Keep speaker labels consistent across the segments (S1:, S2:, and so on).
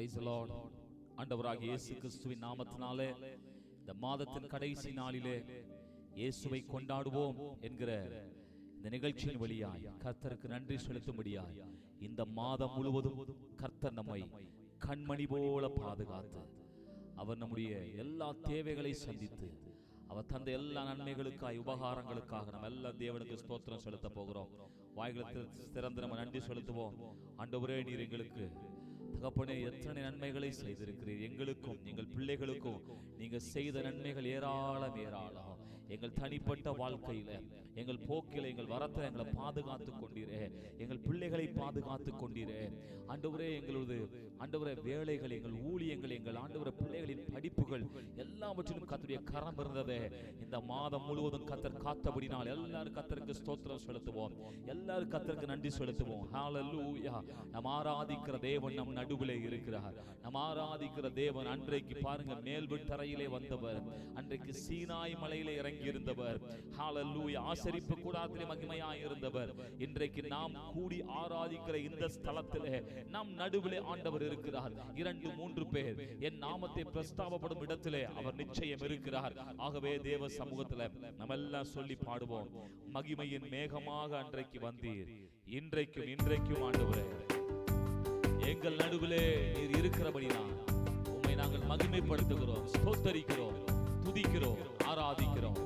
S1: Praise the Lord. ஆண்டவராகிய இயேசு கிறிஸ்துவின் நாமத்தினாலே இந்த மாதத்தின் கடைசி நாளிலே இயேசுவை கொண்டாடுவோம் என்கிற இந்த நிகழ்ச்சியின் வழியாய் கர்த்தருக்கு நன்றி செலுத்தும்படியாய் இந்த மாதம் முழுவதும் கர்த்தர் நம்மை கண்மணி போல பாதுகாத்து அவர் நம்முடைய எல்லா தேவைகளை சந்தித்து அவர் தந்த எல்லா நன்மைகளுக்காய் உபகாரங்களுக்காக நம்ம எல்லா தேவனுக்கு ஸ்தோத்திரம் செலுத்த போகிறோம். வாய்களை திறந்து நம்ம நன்றி செலுத்துவோம். ஆண்டவரே, நீர் எங்களுக்கு தகப்பனே எத்தனை நன்மைகளை செய்திருக்கிறீர். எங்களுக்கும் எங்கள் பிள்ளைகளுக்கும் நீங்க செய்த நன்மைகள் ஏராளம் ஏராளம். எங்கள் தனிப்பட்ட வாழ்க்கையில எங்கள் போக்கில எங்கள் வரத்தை எங்களை பாதுகாத்து கொண்டீரே, எங்கள் பிள்ளைகளை பாதுகாத்து கொண்டீரே ஆண்டவரே. எங்களது ஆண்டவரே வேலைகள், எங்கள் ஊழியங்கள், எங்கள் ஆண்டவரே பிள்ளைகளின் படிப்புகள் எல்லாவற்றிலும் கர்த்தருடைய கரம் இருந்ததே. இந்த மாதம் முழுவதும் கர்த்தர் காத்தபடினால் எல்லாரும் கர்த்தருக்கு ஸ்தோத்திரம் செலுத்துவோம், எல்லாரும் கர்த்தருக்கு நன்றி செலுத்துவோம். ஹல்லேலூயா. நம் ஆராதிக்கிற தேவன் நம் நடுவிலே இருக்கிறார். நம் ஆராதிக்கிற தேவன் அன்றைக்கு பாருங்க மேல்விட்டறையிலே வந்தவர், அன்றைக்கு சீனாய் மலையிலே இறங்கி இருந்தவர். ஹல்லேலூயா. ஆசரிப்பு கூடாரத்திலே மகிமையாய் இருந்தவர். இன்றைக்கு நாம் கூடி ஆராதிக்கிற இந்த ஸ்தலத்திலே நம் நடுவிலே ஆண்டவர் இருக்கிறார். 2-3 பேர் என் நாமத்தை பிரஸ்தாபப்படும் இடத்திலே அவர் நிச்சயம் இருக்கிறார். ஆகவே தேவ சமூகத்திலே நம்ம எல்லாம் சொல்லி பாடுவோம். மகிமையின் மேகமாக அன்றைக்கு வந்தீர், இன்றைக்கும் ஆண்டவரே எங்கள் நடுவிலே நீர் இருக்கிறபடினால் உம்மை நாங்கள் மகிமைப்படுத்துகிறோம், ஸ்தோத்தரிக்கிறோம், துதிக்கிறோம், ஆராதிக்கிறோம்.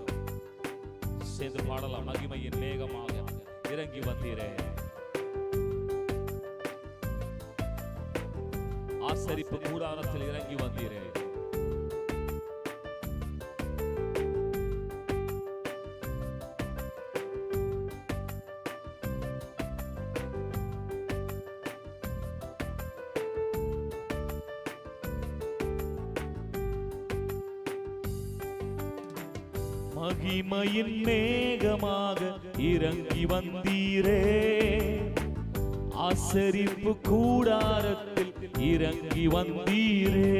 S1: சேர்ந்து பாடலாம். மகிமையின் மேகமாக இறங்கி வந்தீரே, ஆசரிப்பு கூடாரத்தில் இறங்கி வந்தீரே. மகிமையின் மேகமாக இறங்கி வந்தீரே, ஆசரிப்பு கூடாரத்தில் இறங்கி வந்தீரே.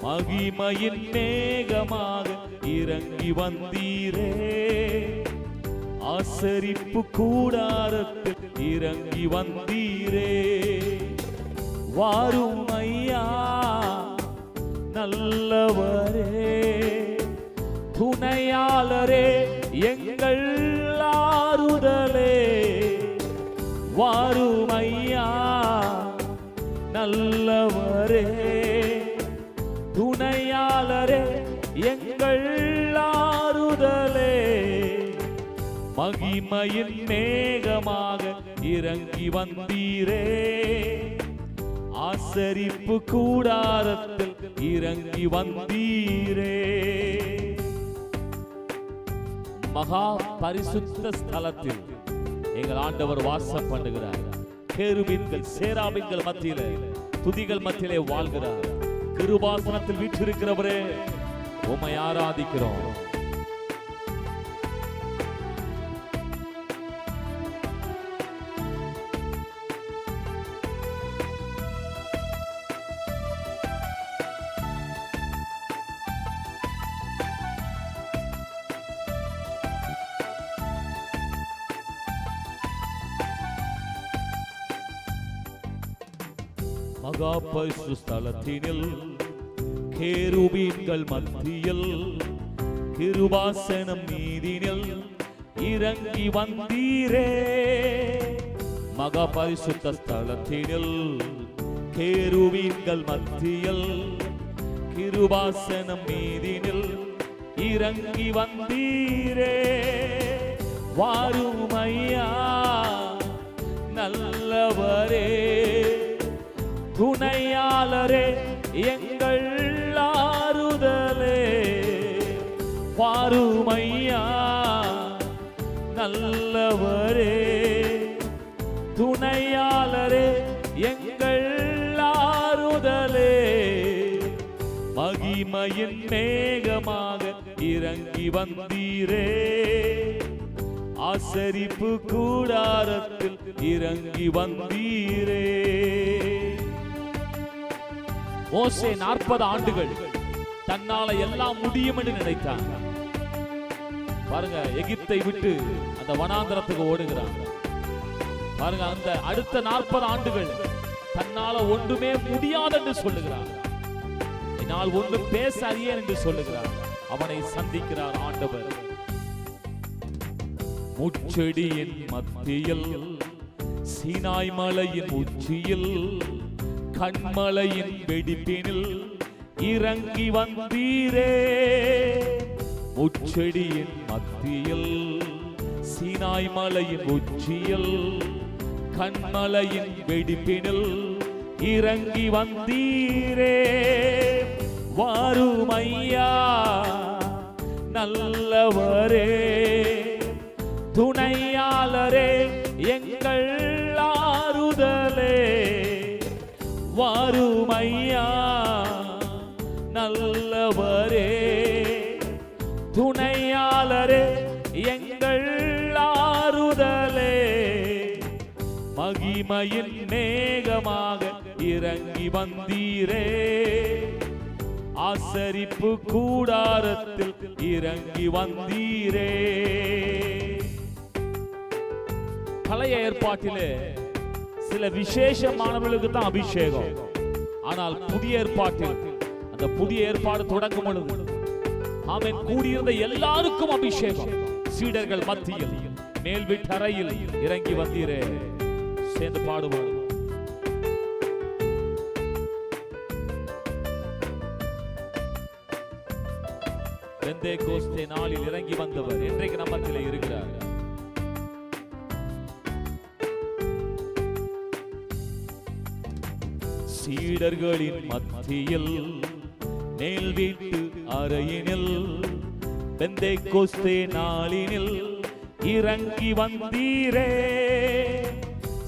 S1: மகிமையின் மேகமாக இறங்கி வந்தீரே, ஆசரிப்பு கூடாரத்தில் இறங்கி வந்தீரே. வாரும் ஐயா நல்லவரே, துணையாளரே, எங்கள் ஆறுதலே. வாரும் ஐயா நல்லவரே, துணையாளரே, எங்கள் ஆறுதலே. மகிமையின் மேகமாக இறங்கி வந்தீரே, ஆசரிப்பு கூடாரத்தில் இறங்கி வந்தீரே. மகா பரிசுத்த ஸ்தலத்தில் எங்கள் ஆண்டவர் வாசம் பண்ணுகிறார். கேருபீன்கள் சேராபீன்கள் மத்தியிலே, துதிகள் மத்தியிலே வாழ்கிறார். கிருபாசனத்தில் வீற்றிருக்கிறவரே உம்மை ஆராதிக்கிறோம். மகா பரிசுத்த ஸ்தலத்தினில் கேருபீன்கள் மத்தியில் கிருபாசனம் மீதினில் இறங்கி வந்தீரே. மகா பரிசுத்த ஸ்தலத்தினில் கேருபீன்கள் மத்தியில் கிருபாசனம் மீதினில் இறங்கி வந்தீரே. வாரும் ஐயா நல்லவரே, துணையாளரே, எங்கள் ஆறுதலே. வாரும் ஐயா நல்லவரே, துணையாளரே, எங்கள் ஆறுதலே. மகிமையின் மேகமாக இறங்கி வந்தீரே, ஆசரிப்பு கூடாரத்தில் இறங்கி வந்தீரே. மோசே 40 ஆண்டுகள் தன்னால எல்லாம் முடியும் என்று நினைத்தான். பாருங்க, எகிப்தை விட்டு அந்த வனாந்தரத்துக்கு ஓடுகிறான். பாருங்க, அந்த அடுத்த 40 ஆண்டுகள் தன்னால ஒன்றுமே முடியாது என்று சொல்லுகிறார். என்னால் ஒன்றும் பேச அறியேன் என்று சொல்லுகிறார். அவனை சந்திக்கிறார் ஆண்டவர். முச்செடியின் மத்தியில், சீனாய் மலையின் உச்சியில், கண்மலையின் வெடிப்பினில் இறங்கி வந்தீரே. முச்செடியின் மத்தியில், சீனாய் மலையின் உச்சியில், கண்மலையின் வெடிப்பினில் இறங்கி வந்தீரே. வாருமையா நல்லவரே, துணையாளரே, எங்கள் ஆறுதலே. வாருமையா நல்லவரே, துணையாளரே, எங்கள் ஆறுதலே. மகிமையின் மேகமாக இறங்கி வந்தீரே. ஆசரிப்பு கூடாரத்தில் இறங்கி வந்தீரே. பழைய ஏற்பாட்டிலே சில விசேஷமானவர்களுக்கு தான் அபிஷேகம். ஆனால் புதிய ஏற்பாட்டில், அந்த புதிய ஏற்பாடு தொடங்கும் பொழுது ஆமென், கூடியிருந்த எல்லாருக்கும் அபிஷேகம். சீடர்கள் மத்தியில் மேல் வீட்டறையில் இறங்கி வந்தீரே. சேர்ந்து பாடுவோம். பெந்தேகோஸ்தே நாளில் இறங்கி வந்தவர் இன்றைக்கு நம்மத்திலே இருக்கிறார். சீடர்களின் மத்தியில், மேல் வீட்டு அறையினில், பெந்தேகோஸ்தே நாளினில் இறங்கி வந்தீரே.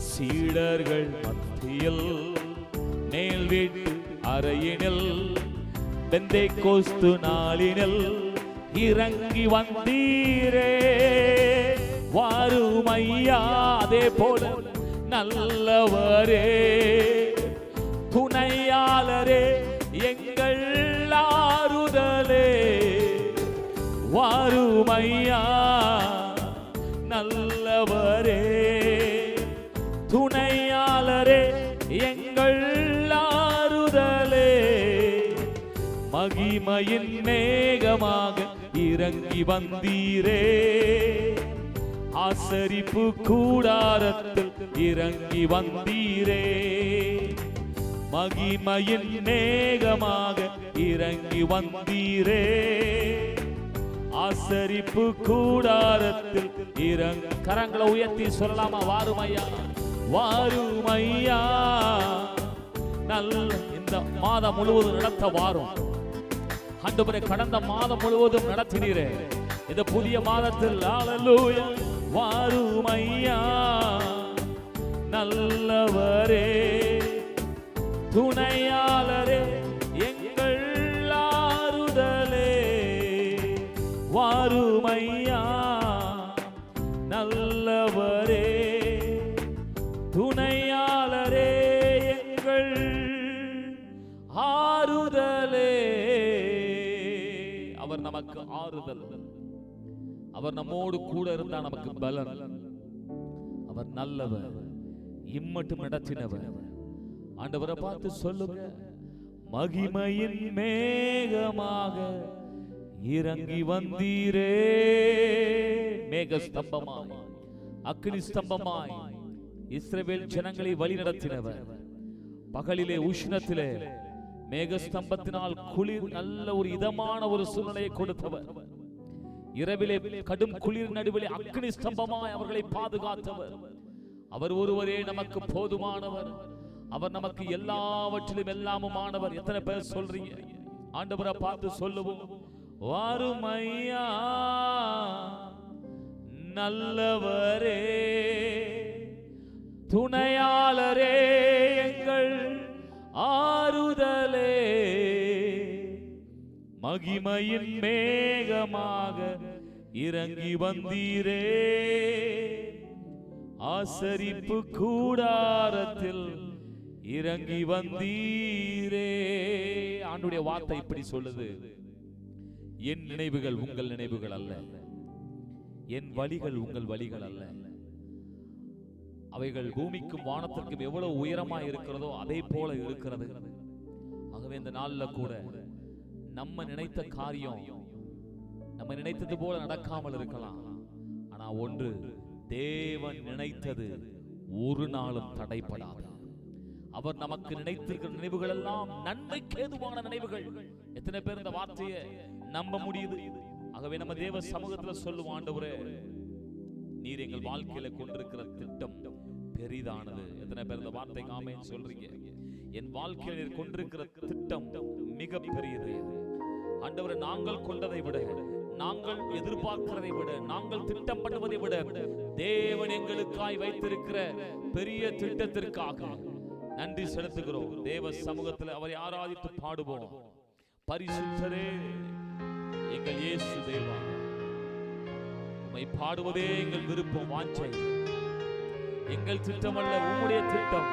S1: சீடர்கள் மத்தியில், மேல் வீட்டு அறையினில், பெந்தேகோஸ்து நாளினில் இறங்கி வந்தீரே. வாருமையா அதே போல நல்லவரே, துணையாளரே, எங்கள் ஆறுதலே. வாருமையா நல்லவரே, துணையாளரே, எங்கள் ஆறுதலே. மகிமையின் மேகமாக இறங்கி வந்தீரே. ஆசரிப்பு கூடாரத்தில் இறங்கி வந்தீரே. மகிமையின் மேகமாக இறங்கி வந்தீரே. ஆசரிப்பு கூடாரத்தில் இறங்கி. கரங்களை உயர்த்தி சொல்லலாமா? வாருமையா, வாருமையா. நல்ல இந்த மாதம் முழுவதும் நடத்த வாரும் ஆண்டவரே. கடந்த மாதம் முழுவதும் நடத்தினீரே. இந்த புதிய மாதத்தில் ஹல்லேலூயா. வாருமையா நல்லவரே, துணையாளரே, எங்கள் ஆறுதலே. வாருமையா நல்லவரே, துணையாளரே, எங்கள் ஆறுதலே. அவர் நமக்கு ஆறுதல். அவர் நம்மோடு கூட இருந்தா நமக்கு பலன். அவர் நல்லவர், இம்மட்டும் நடத்தினவர். ஆண்டவரை பார்த்து சொல்லுங்க, மகிமையின் மேகமாக இறங்கி வந்தீரே. மேக ஸ்தம்பமாய், அக்கினி ஸ்தம்பமாய் இஸ்ரவேல் ஜனங்களை வழி நடத்தினவர். பகலிலே உஷ்ணத்திலே மேகஸ்தம்பத்தினால் குளிர், நல்ல ஒரு இதமான ஒரு சூழ்நிலையை கொடுத்தவர். இரவிலே கடும் குளிர் நடுவிலே அக்கினி ஸ்தம்பமாய் அவர்களை பாதுகாத்தவர். அவர் ஒருவரே நமக்கு போதுமானவர். அவர் நமக்கு எல்லாவற்றிலும் எல்லாமுமானவர். எத்தனை பேர் சொல்றீங்க? ஆண்டவரை பார்த்து சொல்லுவோம், வாருமையா நல்லவரே, துணையாளரே, எங்கள் ஆறுதலே. மகிமையின் மேகமாக இறங்கி வந்தீரே. ஆசரிப்பு கூடாரத்தில் இறங்கி வந்தீரே. ஆண்டுடைய வார்த்தை இப்படி சொல்லுது, என் நினைவுகள் உங்கள் நினைவுகள் அல்ல, என் வழிகள் உங்கள் வழிகள் அல்ல. அவைகள் பூமிக்கும் வானத்திற்கும் எவ்வளவு உயரமாய் இருக்கிறதோ அதே போல இருக்கிறது. ஆகவே இந்த நாள்ல கூட நம்ம நினைத்த காரியம் நம்ம நினைத்தது போல நடக்காமல் இருக்கலாம். ஆனா ஒன்று, தேவன் நினைத்தது ஒரு நாளும் தடைப்படாது. அவர் நமக்கு நினைத்திருக்கிற நினைவுகள் எல்லாம் நன்மைக்கு ஏதுவான நினைவுகள். எத்தனை பேர் இந்த வார்த்தையை நம்ப முடியுது? ஆகவே நம்ம தேவ சமூகத்துல சொல்லுவோம், ஆண்டவரே நீர் எங்கள் வாழ்க்கையில கொண்டிருக்கிற திட்டம் பெரிதானது. எத்தனை பேர் இந்த வார்த்தைக்கு ஆமென் சொல்றீங்க? என் வாழ்க்கையில் நீர் கொண்டிருக்கிற திட்டம் மிக பெரியது ஆண்டவரே. நாங்கள் கொண்டதை விட, நாங்கள் எதிர்பார்க்கிறதை விட, நாங்கள் திட்டம் பண்ணுவதை விட தேவன் எங்களுக்காய் வைத்திருக்கிற பெரிய திட்டத்திற்காக நன்றி செலுத்துகிறோம். தேவ சமூகத்தில் அவரை ஆராதித்து பாடுவோம். பரிசுத்தரே எங்கள் இயேசு தேவா, உம்மை பாடுவதே எங்கள் விருப்பம், வாஞ்சை. எங்கள் திட்டம் அல்ல, உம்முடைய திட்டம்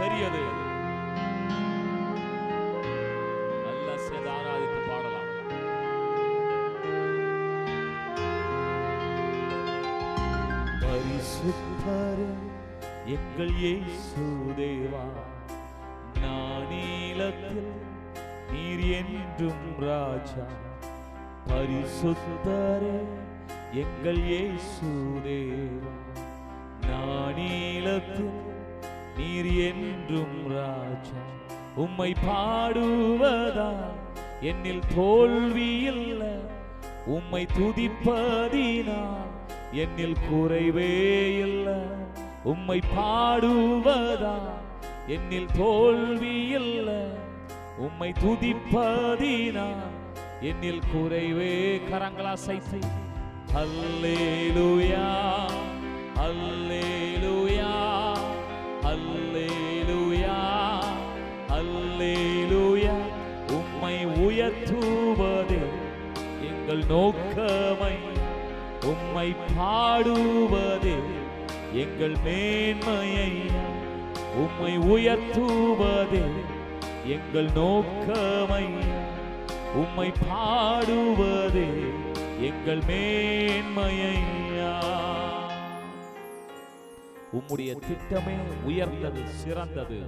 S1: பெரியது. நல்ல சேர்ந்து ஆராதித்து பாடலாம். பரிசுத்தரே எங்கள் இயேசு தேவா, நானிலத்தில் நீர் என்றும் ராஜா. பரிசுத்தரே எங்கள் இயேசு தேவா, நானிலத்தில் நீர் என்றும் ராஜா. உம்மை பாடுவதா என்னில் தோல்வி இல்லை, உம்மை துதிப்பதினால் என்னில் குறைவே இல்லை. உம்மை பாடுவதா என்னில் தோல்வி இல்லை, உம்மை துதிப்பதினால் என்னில் குறைவே. கரங்களா சைத்தை அல்லேலூயா அல்லேலூயா அல்லேலூயா அல்லேலூயா. உம்மை உயர்த்துவதே எங்கள் நோக்கமை, உம்மை பாடுவதே எங்கள் மேன்மையை. உம்மை உயர்த்துவதே எங்கள் நோக்கமை, உம்மை பாடுவதே எங்கள் மேன்மையா. உம்முடைய திட்டமே உயர்ந்தது, சிறந்தது.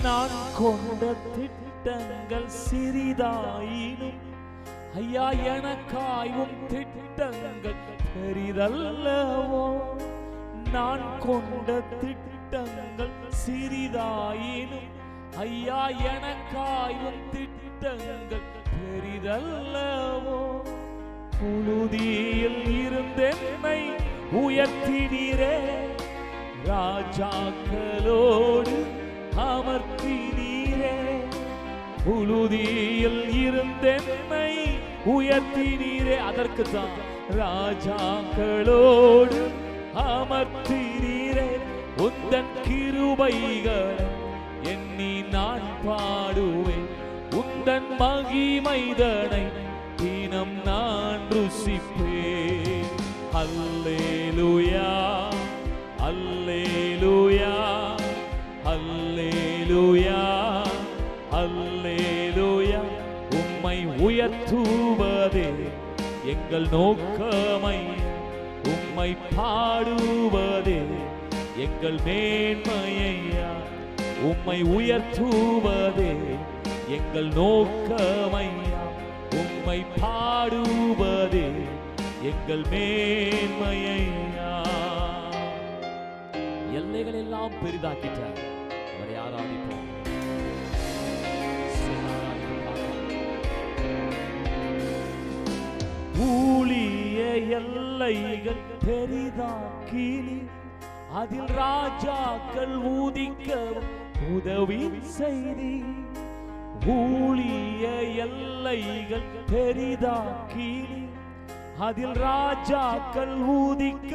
S1: நான் கொண்ட திட்டங்கள் சிறிதாயினும் ஐயா எனக்காயும் திட்டங்கள் பெரிதல்லவோ. நான் கொண்ட திட்டங்கள் சிறிதாயினும் ஐயா எனக்காயும் திட்டங்கள் பெரிதல்லவோ. புழுதியில் இருந்தென்னை உயர்த்தினீரே, ராஜாக்களோடு அமர்த்தினீரே. புழுதியில் இருந்தென்னை உயர்த்தினீரே, அதற்கு தான் ராஜாக்களோடு அமர்த்தினீரே. உந்தன் கிருபைகளை எண்ணி நான் பாடுவேன், உந்தன் மகிமைதனை தினம் நான் ருசிப்பேன். அல்லேலூயா அல்லேலூயா அல்லேலூயா அல்லேலூயா. உம்மை உயர்த்துவதே எங்கள் நோக்கமை, உம்மை பாடுவதே எங்கள் மேன்மையா. உம்மை உயர்த்துவதே எங்கள் நோக்கமையா, உம்மை பாடுவதே எங்கள் மேன்மையா. எல்லைகள் எல்லாம் பெரிதாக்கிட்டார். அவரை ஆராதிப்போம். ஊழிய எல்லைகள் பெரிதாக்கினி, அதில் ராஜாக்கள் ஊதிக்க உதவி செய்தி. ஊழிய எல்லைகள் பெரிதாக்கினி, அதில் ராஜாக்கள் ஊதிக்க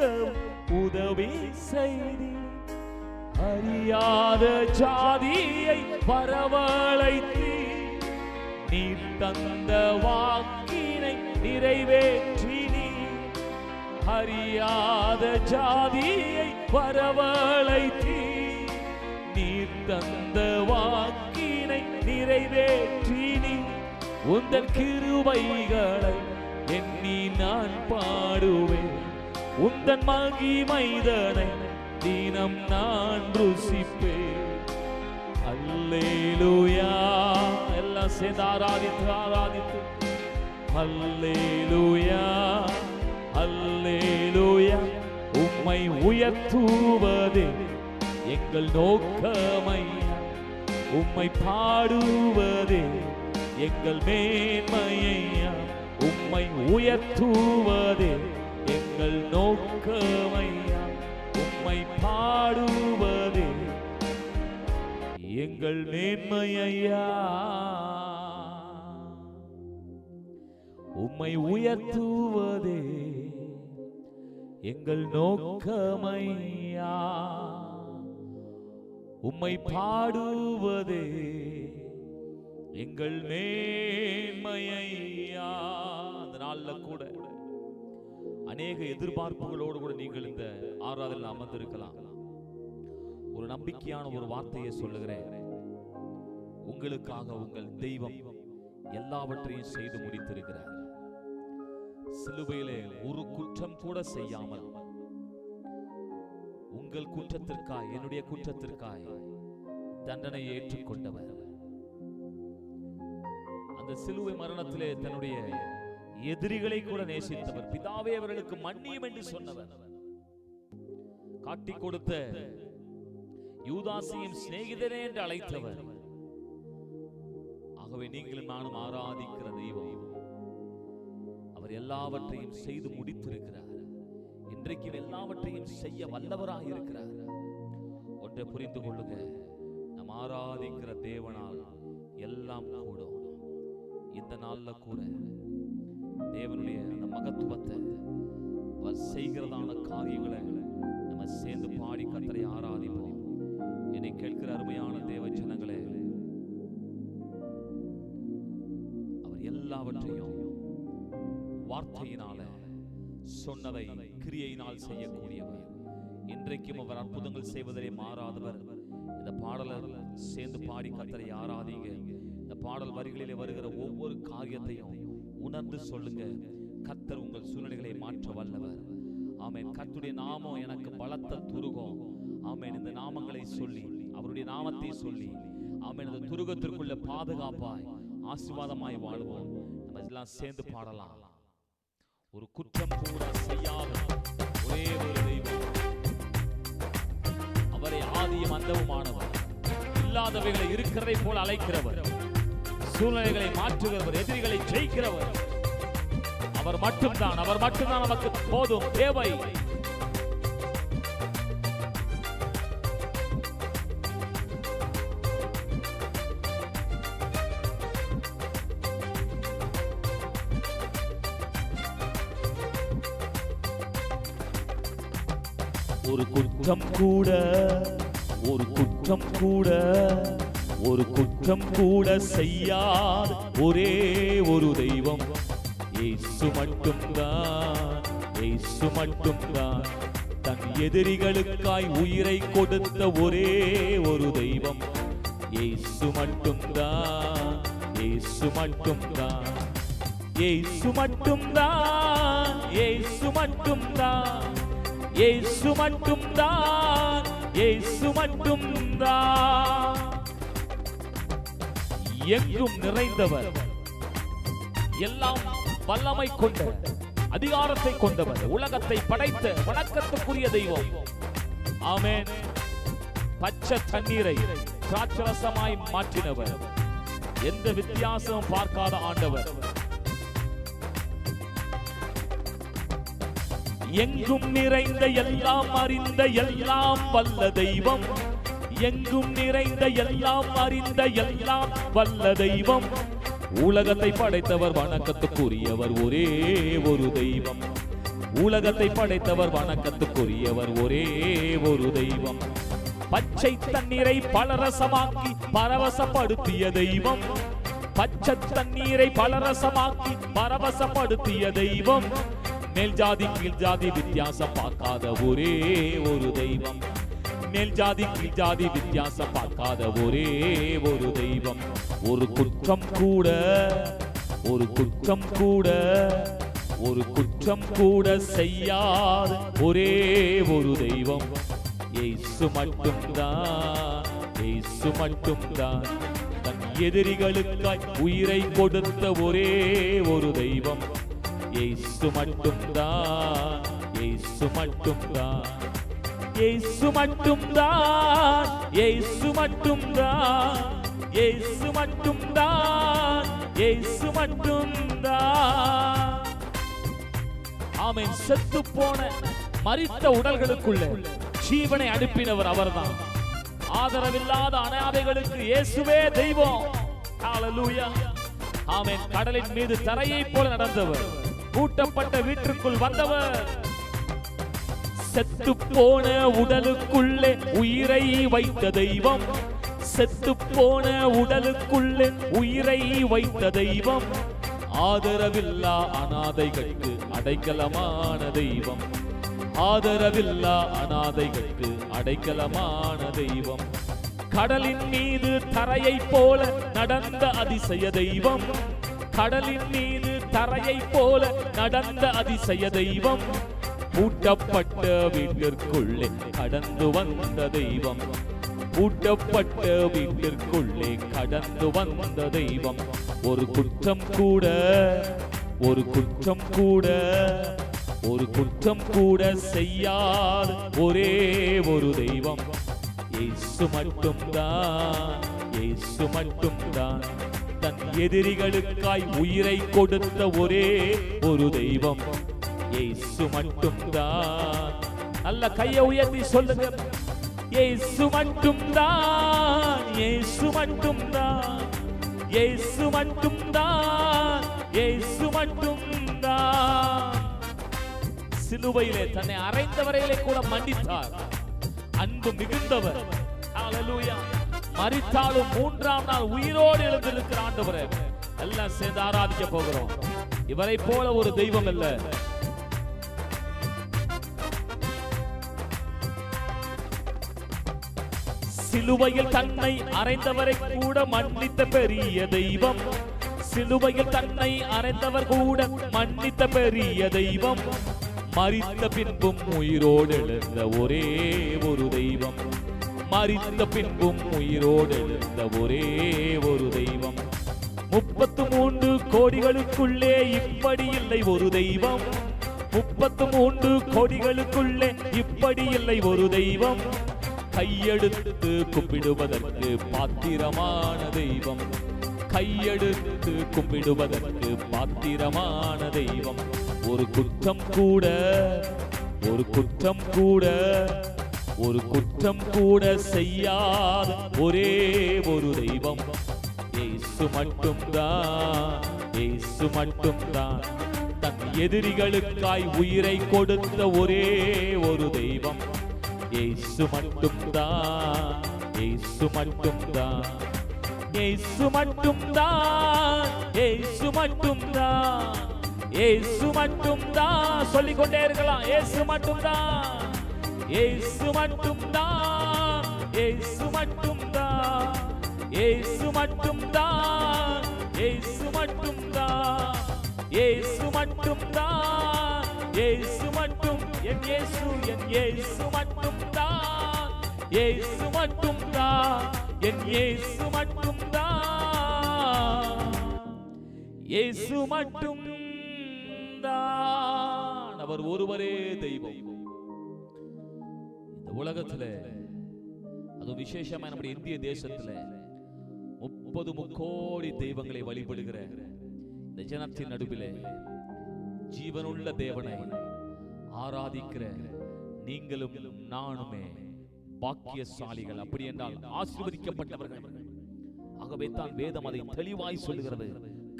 S1: உதவி செய்தி. அறியாத ஜாதியை வரவழைத்தி, நீ தந்த வாக்கினை நிறைவேற்றினி. அறியாத ஜாதியை வரவழைத்தி, நீ தந்த வாக்கினை நிறைவேற்றினி. உந்தன் கிருபைகளை எண்ணி நான் பாடுவேன். உந்தன் மகிமைதனை தினம் நான் ருசிப்பேன். அல்லேலூயா. எல்லாம் சேர்ந்து ஆராதித்து அல்லேலூயா அல்லேலூயா. உம்மை உயர்த்துவதே எங்கள் நோக்கமையா. உம்மை பாடுவதே எங்கள் மேன்மையா. உம்மை உயர்த்துவதே எங்கள் நோக்கமையா. உம்மை பாடுவதே எங்கள் மேன்மையா. உம்மை உயர்த்துவதே எங்கள் நோக்கமையா. உம்மை பாடுவதே எங்கள் மேன்மையா. அந்த நாள்ல கூட அநேக எதிர்பார்ப்புகளோடு கூட நீங்கள் இந்த ஆராதனையில் அமர்ந்திருக்கலாம். ஒரு நம்பிக்கையான ஒரு வார்த்தையை சொல்லுகிறேன். உங்களுக்காக உங்கள் தெய்வம் எல்லாவற்றையும் செய்து முடித்திருக்கிறார். சிலுவையிலே ஒரு குற்றம் கூட செய்யாமல் உங்கள் குற்றத்திற்காய், என்னுடைய குற்றத்திற்காய் தண்டனையை ஏற்றுக்கொண்டவர். அந்த சிலுவை மரணத்திலே தன்னுடைய எதிரிகளை கூட நேசித்தவர். பிதாவே அவர்களுக்கு மன்னியும் என்று சொன்னவர். காட்டிக் கொடுத்த யூதாசையும் சிநேகிதனே என்று அழைத்தவர். ஆகவே நீங்களும் நானும் ஆராதிக்கிற தெய்வம் அவர் எல்லாவற்றையும் செய்து முடித்திருக்கிறார். இன்றைக்கு எல்லாவற்றையும் செய்ய வல்லவராக இருக்கிறார். ஒன்றை புரிந்து கொள்ளுங்க, நாம் ஆராதிக்கிற தேவனால் எல்லாம் கூடும். இந்த நாள்ல கூட தேவனுடைய அந்த மகத்துவத்தை அவர் செய்கிறதான காரியங்களை நம்ம சேர்ந்து பாடி கர்த்தரை ஆராதிப்போம். என்னை கேட்கிற அருமையான தேவ ஜனங்களே, அவர் எல்லாவற்றையும் வார்த்தையினால சொன்னதை கிரியையினால் செய்யக்கூடியவர். இன்றைக்கும் அவர் அற்புதங்கள் செய்வதிலே மாறாதவர். இந்த பாடலை சேர்ந்து பாடி கர்த்தரை ஆராதிங்க. இந்த பாடல் வரிகளிலே வருகிற ஒவ்வொரு காரியத்தையும் உணர்ந்து சொல்லுங்க. கர்த்தர் உங்கள் சூழ்நிலைகளை மாற்ற வல்லவர். ஆமென். கர்த்தருடைய நாமம் எனக்கு பலத்த துருகம். ஆமென். இந்த நாமங்களை சொல்லி, அவருடைய நாமத்தை சொல்லி, ஆமென், இந்த துருகத்திற்குள்ள பாதுகாப்பாய் ஆசீர்வாதமாய் வாழ்வோம். நம்ம எல்லாம் சேர்ந்து பாடலாம். ஒரு குற்றம் கூட செய்யாத ஒரே ஒரு தெய்வம், அவரை ஆதியும் அந்தவுமானவர், இல்லாதவைகளை இருக்கிறதை போல அழைக்கிறவர், சூழ்நிலைகளை மாற்றுகிறவர், எதிரிகளை ஜெயிக்கிறவர். அவர் மட்டும்தான், அவர் மட்டும்தான் நமக்கு போதும், தேவை. ஒரு குற்றம் கூட, ஒரு குற்றம் கூட, ஒரு குற்றம் கூட செய்யாத ஒரே ஒரு தெய்வம் இயேசு மட்டும்தான், இயேசு மட்டும்தான். தன் எதிரிகளுக்காய் உயிரை கொடுத்த ஒரே ஒரு தெய்வம் இயேசு மட்டும்தான், இயேசு மட்டும்தான், இயேசு மட்டும்தான், இயேசு மட்டும்தான், இயேசு மட்டும்தான், இயேசு மட்டும்தான். எங்கும் நிறைந்தவர், எல்லாம் வல்லமை கொண்ட, அதிகாரத்தை கொண்டவர், உலகத்தை படைத்த வணக்கத்துக்குரிய தெய்வம். ஆமென். பச்சை தண்ணீரை திராட்சரசமாய் மாற்றினவர், எந்த வித்தியாசமும் பார்க்காத ஆண்டவர். எங்கும் நிறைந்த, எல்லாம் அறிந்த, எல்லாம் வல்ல தெய்வம். எங்கும் நிறைந்த, எல்லாம் அறிந்த, எல்லாம் வல்ல தெய்வம். உலகத்தை படைத்தவர், வணக்கத்துக்குரியவர் ஒரே ஒரு தெய்வம். உலகத்தை படைத்தவர், வணக்கத்துக்குரியவர் ஒரே ஒரு தெய்வம். பச்சை தண்ணீரை பலரசமாக்கி பரவசப்படுத்திய தெய்வம். பச்சை தண்ணீரை பலரசமாக்கி பரவசப்படுத்திய தெய்வம். மேல் ஜாதி கீழ் ஜாதி வித்தியாசம் பார்க்காத ஒரே ஒரு தெய்வம். மேல் ஜாதி கீழ் ஜாதி வித்தியாசம் பார்க்காத ஒரே ஒரு தெய்வம். ஒரு குற்றம் கூட, ஒரு குற்றம் கூட, ஒரு குற்றம் கூட செய்யாத ஒரே ஒரு தெய்வம் இயேசு மட்டும்தான், இயேசு மட்டும்தான். தன் எதிரிகளுக்காய் உயிரை கொடுத்த ஒரே ஒரு தெய்வம் இயேசு மட்டும்தான், இயேசு மட்டும்தான், இயேசு மட்டும்தான், இயேசு மட்டும்தான், இயேசு மட்டும்தான், இயேசு மட்டும்தான். ஆமென். செத்து போன மரித்த உடல்களுக்குள்ள ஜீவனை அனுப்பினவர் அவர்தான். ஆதரவில்லாத அனாதைகளுக்கு இயேசுவே தெய்வம். ஹalleluya. ஆமென். கடலின் மீது தரையை போல நடந்தவர், பூட்டப்பட்ட வீட்டிற்குள் வந்தவர், செத்து போன உடலுக்குள்ளே உயிரை வைத்த தெய்வம், செத்து போன உடலுக்குள்ளே உயிரை வைத்த தெய்வம், ஆதரவில்லா அனாதைகளுக்கு அடைக்கலமான தெய்வம், ஆதரவில்லா அனாதைகளுக்கு அடைக்கலமான தெய்வம், கடலின் மீது தரையை போல நடந்த அதிசய தெய்வம், கடலின் மீது தரையை போல நடந்த அதிசய தெய்வம், பூட்டப்பட்ட வீட்டிற்குள்ளே கடந்து வந்த தெய்வம், பூட்டப்பட்ட வீட்டிற்குள்ளே கடந்து வந்த தெய்வம். ஒரு குற்றம் கூட, ஒரு குற்றம் கூட, ஒரு குற்றம் கூட செய்யாத ஒரே ஒரு தெய்வம் இயேசு மட்டும்தான், இயேசு மட்டும்தான். தன் எதிரிகளுக்காய் உயிரை கொடுத்த ஒரே ஒரு தெய்வம் இயேசு மட்டும்தான். நல்ல கையை உயர்த்தி சொல்லுங்க, இயேசு மட்டும்தான், இயேசு மட்டும்தான், இயேசு மட்டும்தான், இயேசு மட்டும்தான். சிலுவையிலே தன்னை அறைந்தவரையிலே கூட மன்னித்தார். அன்பு மிகுந்தவர். ஹalleluya. மரித்தாலும் மூன்றாம் நாள் உயிரோடு எழுந்திருக்கிற ஆண்டவரே எல்லாம் சேர்ந்து ஆராதிக்க போகிறோம். இவரை போல ஒரு தெய்வம் இல்ல. சிலுவையில் தன்னை அறைந்தவரை கூட மன்னித்த பெரிய தெய்வம், சிலுவையில் தன்னை அறைந்தவர் கூட மன்னித்த பெரிய தெய்வம், மரித்த பின்பும் உயிரோடு எழுந்த ஒரே ஒரு தெய்வம், மரித்த பின்பும் உயிரோடு எழுந்த ஒரே ஒரு தெய்வம். 33 கோடிகளுக்குள்ளே இப்படி இல்லை ஒரு தெய்வம், 33 கோடிகளுக்குள்ளே இப்படி இல்லை ஒரு தெய்வம், கையெடுத்து கும்பிடுவதற்கு பாத்திரமான தெய்வம், கையெடுத்து கும்பிடுவதற்கு பாத்திரமான தெய்வம். ஒரு குற்றம் கூட, ஒரு குற்றம் கூட, ஒரு குற்றம் கூட செய்யாத ஒரே ஒரு தெய்வம் இயேசு மட்டும்தான், இயேசு மட்டும்தான். தன் எதிரிகளுக்காய் உயிரை கொடுத்த ஒரே ஒரு தெய்வம் இயேசு மட்டும்தான், இயேசு மட்டும்தான், இயேசு மட்டும்தான், இயேசு மட்டும்தான், இயேசு மட்டும்தான். சொல்லிக்கொண்டே இருக்கலாம். இயேசு மட்டும்தான், இயேசு மட்டும்தான், இயேசு மட்டும்தான், இயேசு மட்டும்தான், இயேசு மட்டும்தான், இயேசு மட்டும்தான், இயேசு மட்டும் என் இயேசு, என் இயேசு மட்டும்தான், இயேசு மட்டும்தான், என் இயேசு மட்டும்தான், இயேசு மட்டும்தான். அவர் ஒருவரே தெய்வம். இந்த உலகத்துல அது விசேஷமா நம்முடைய இந்திய தேசத்துல 30 முக்கோடி தெய்வங்களை வழிபடுகிற இந்த ஜனத்தின் நடுவிலே ஜீவனுள்ள தேவனை ஆராதிக்கிற நீங்களும் நானுமே பாக்கியசாலிகள். அப்படி என்றால் ஆசீர்வதிக்கப்பட்டவர்கள். ஆகவே தான் வேதம் அதை தெளிவாய் சொல்லுகிறது.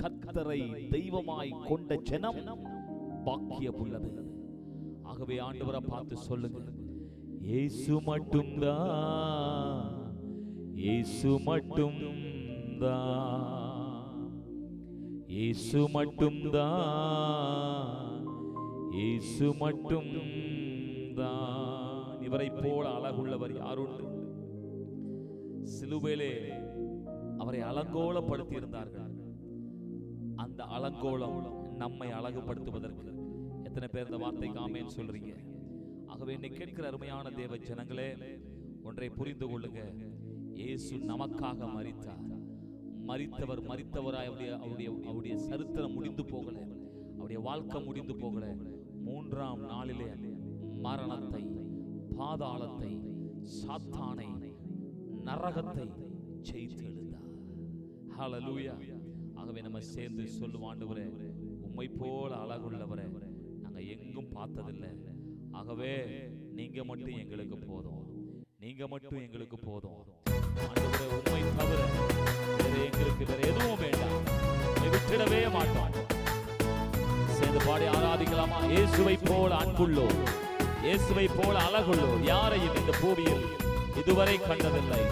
S1: கர்த்தரை தெய்வமாய் கொண்ட ஜனம் பாக்கியமுள்ளது. ஆகவே ஆண்டவரை பார்த்து சொல்லுங்க, இயேசு மட்டும்தான், இயேசு மட்டும்தான், இயேசு மட்டும்தான், இயேசு மட்டும்தான். இவரை போல அழகுள்ளவர் யாருண்டு? சிலுவையிலே அவரை அலங்கோலப்படுத்தி இருந்தார்கள். அந்த அலங்கோலம் நம்மை அழகுபடுத்துவதற்கு. எத்தனை பேர் இந்த வார்த்தைக்கு ஆமென் சொல்றீங்க? ஆகவே என்னை கேட்கிற அருமையான தேவ ஜனங்களே, ஒன்றை புரிந்து கொள்ளுங்க. இயேசு நமக்காக மரித்தார். மரித்தவராய் அவருடைய சரித்திரம் முடிந்து போகல, அவருடைய வாழ்க்கை முடிந்து போகல. 3ஆம் நாளிலே மரணத்தை, பாதாளத்தை, சாத்தானை, நரகத்தை ஜெயித்து எழுந்தார். ஹல்லேலூயா. ஆகவே நம்ம சேர்ந்து சொல்லுவோம், ஆண்டவரே உம்மை போல அழகுள்ளவரை நாங்க எங்கும் பார்த்ததில்லை. ஆகவே நீங்க மட்டும் எங்களுக்கு போதும், நீங்க மட்டும் எங்களுக்கு போதும். ஆண்டவரே உம்மை தவிர எங்களுக்கு வேற எதுவும் வேண்டாம், விட்டுடவே மாட்டோம். சேர்ந்து பாடி ஆராதிக்கலாமா? இயேசுவை போல அன்புள்ளோர், இயேசுவை போல அழகுள்ளோர் யாரையும் இந்த பூமியில் இதுவரை கண்டதில்லை.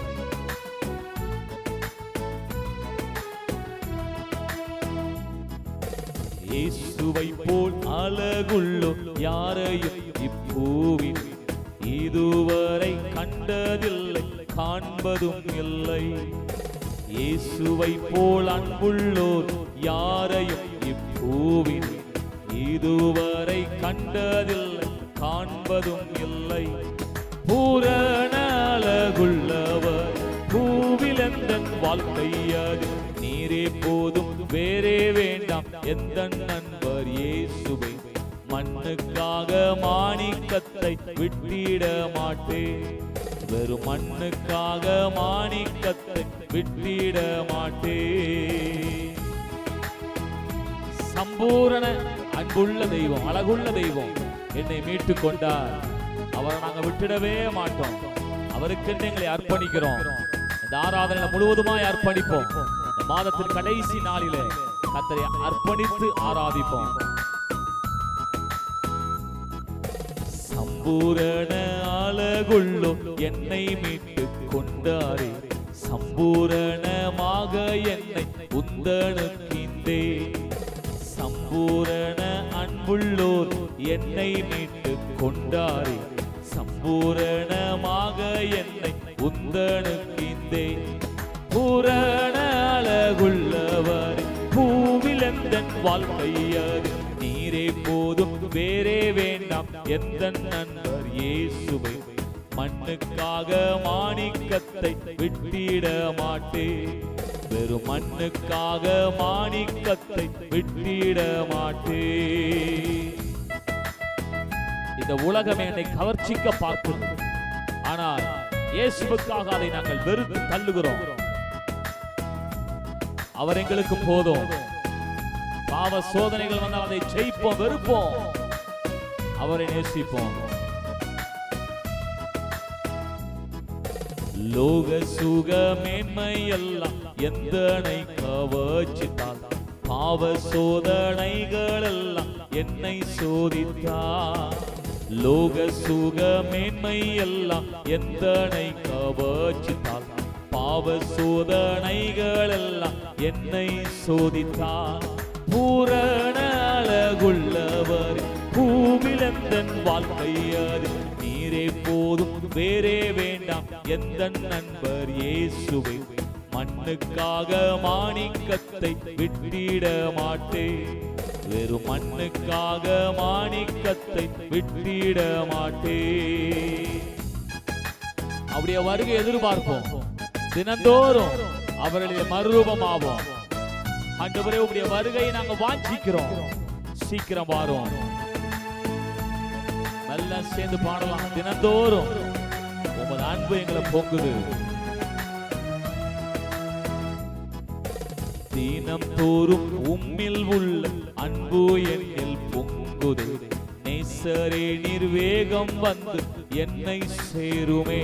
S1: இயேசுவை போல் அழகுள்ளோர் யாரையும் இப்பூவில் இதுவரை கண்டதில்லை, காண்பதும் இல்லை. இயேசுவை போல் அன்புள்ளோர் யாரையும் இப்பூவில் இதுவரை கண்டதில்லை, காண்பதும் இல்லை. பூரண அழகுள்ளவர் பூவில் எந்தன் வாழ்க்கை அது, நீரே போதும் வேறே வேண்டாம் எந்த நண்பர் இயேசுவை. மண்ணுக்காக மாணிக்கத்தை விட்டிட மாட்டேன், வெறும் மண்ணுக்காக மாணிக்கத்தை விட்டிட மாட்டேன். சம்பூரண அன்புள்ள தெய்வம், அழகுள்ள தெய்வம் என்னை மீட்டு கொண்டார். அவரை நாங்க விட்டுடவே மாட்டோம். அவருக்கு எங்களை அர்ப்பணிக்கிறோம். இந்த ஆராதனை முழுவதுமாய் அர்ப்பணிப்போம். இந்த மாதத்தின் கடைசி நாளிலே கர்த்தரை அர்ப்பணித்து ஆராதிப்போம். சம்பூரண அழகுள்ளோ என்னை மீட்டு கொண்டாரே, சம்பூரணமாக என்னை உந்தனுக்கின்றே. சம்பூரண அன்புள்ளோர் என்னை மீட்டு கொண்டாரே, சம்பூரணமாக என்னை உந்தனுக்கின்றே. பூரண அழகுள்ளவர் பூவில் எந்தன் வாழ்க்கை அது, நீரே போதும் வேறே வேண்டாம் எந்த நண்பர் இயேசுவை. மண்ணுக்காக மாணிக்கத்தை விட்டிட மாட்டேன், வெறும் மண்ணுக்காக மாணிக்கத்தை விட்டிட மாட்டேன். இந்த உலகம் என்னை கவர்ச்சிக்க பார்க்கிறது, ஆனால் இயேசுவுக்காக அதை நாங்கள் வெறுத்து தள்ளுகிறோம். அவர் எங்களுக்கு போதும். பாவ சோதனைகள் வந்தால் அதை ஜெயிப்போம், வெறுப்போம், அவரை நேசிப்போம். லோக சுக மேன்மை எல்லாம் எந்தனை கவர்ச்சித்தால், பாவ சோதனைகள் எல்லாம் என்னை சோதித்தார். லோக சுக மேன்மை எல்லாம் எந்தனை கவர்ச்சித்தால், பாவ சோதனைகள் எல்லாம் என்னை சோதித்தார். பூரண அழகுள்ளவர் பூவில் எந்தன் வாழ்க்கை அது, நீரே போதும் வேறே வேண்டாம் எந்த நண்பர் இயேசுவை. மண்ணுக்காக மாணிக்கத்தை விட்டிட மாட்டேன், வெறும் மண்ணுக்காக மாணிக்கத்தை விட்டிட மாட்டேன். அவருடைய வருகை எதிர்பார்ப்போம். தினந்தோறும் அவருடைய மறுரூபமாவோம். ஆண்டவரே உம்முடைய வருகையை நாங்க வாஞ்சிக்கிறோம். சீக்கிரம் வாரும். நல்லா சேர்ந்து பாடலாம். தினந்தோறும் உமது அன்பு எங்களை பொங்குது. தினம் தோறும் உம்மில் உள்ள அன்பு என்னில் பொங்குது. நேசரே நீர் வேகம் வந்து என்னை சேருமே.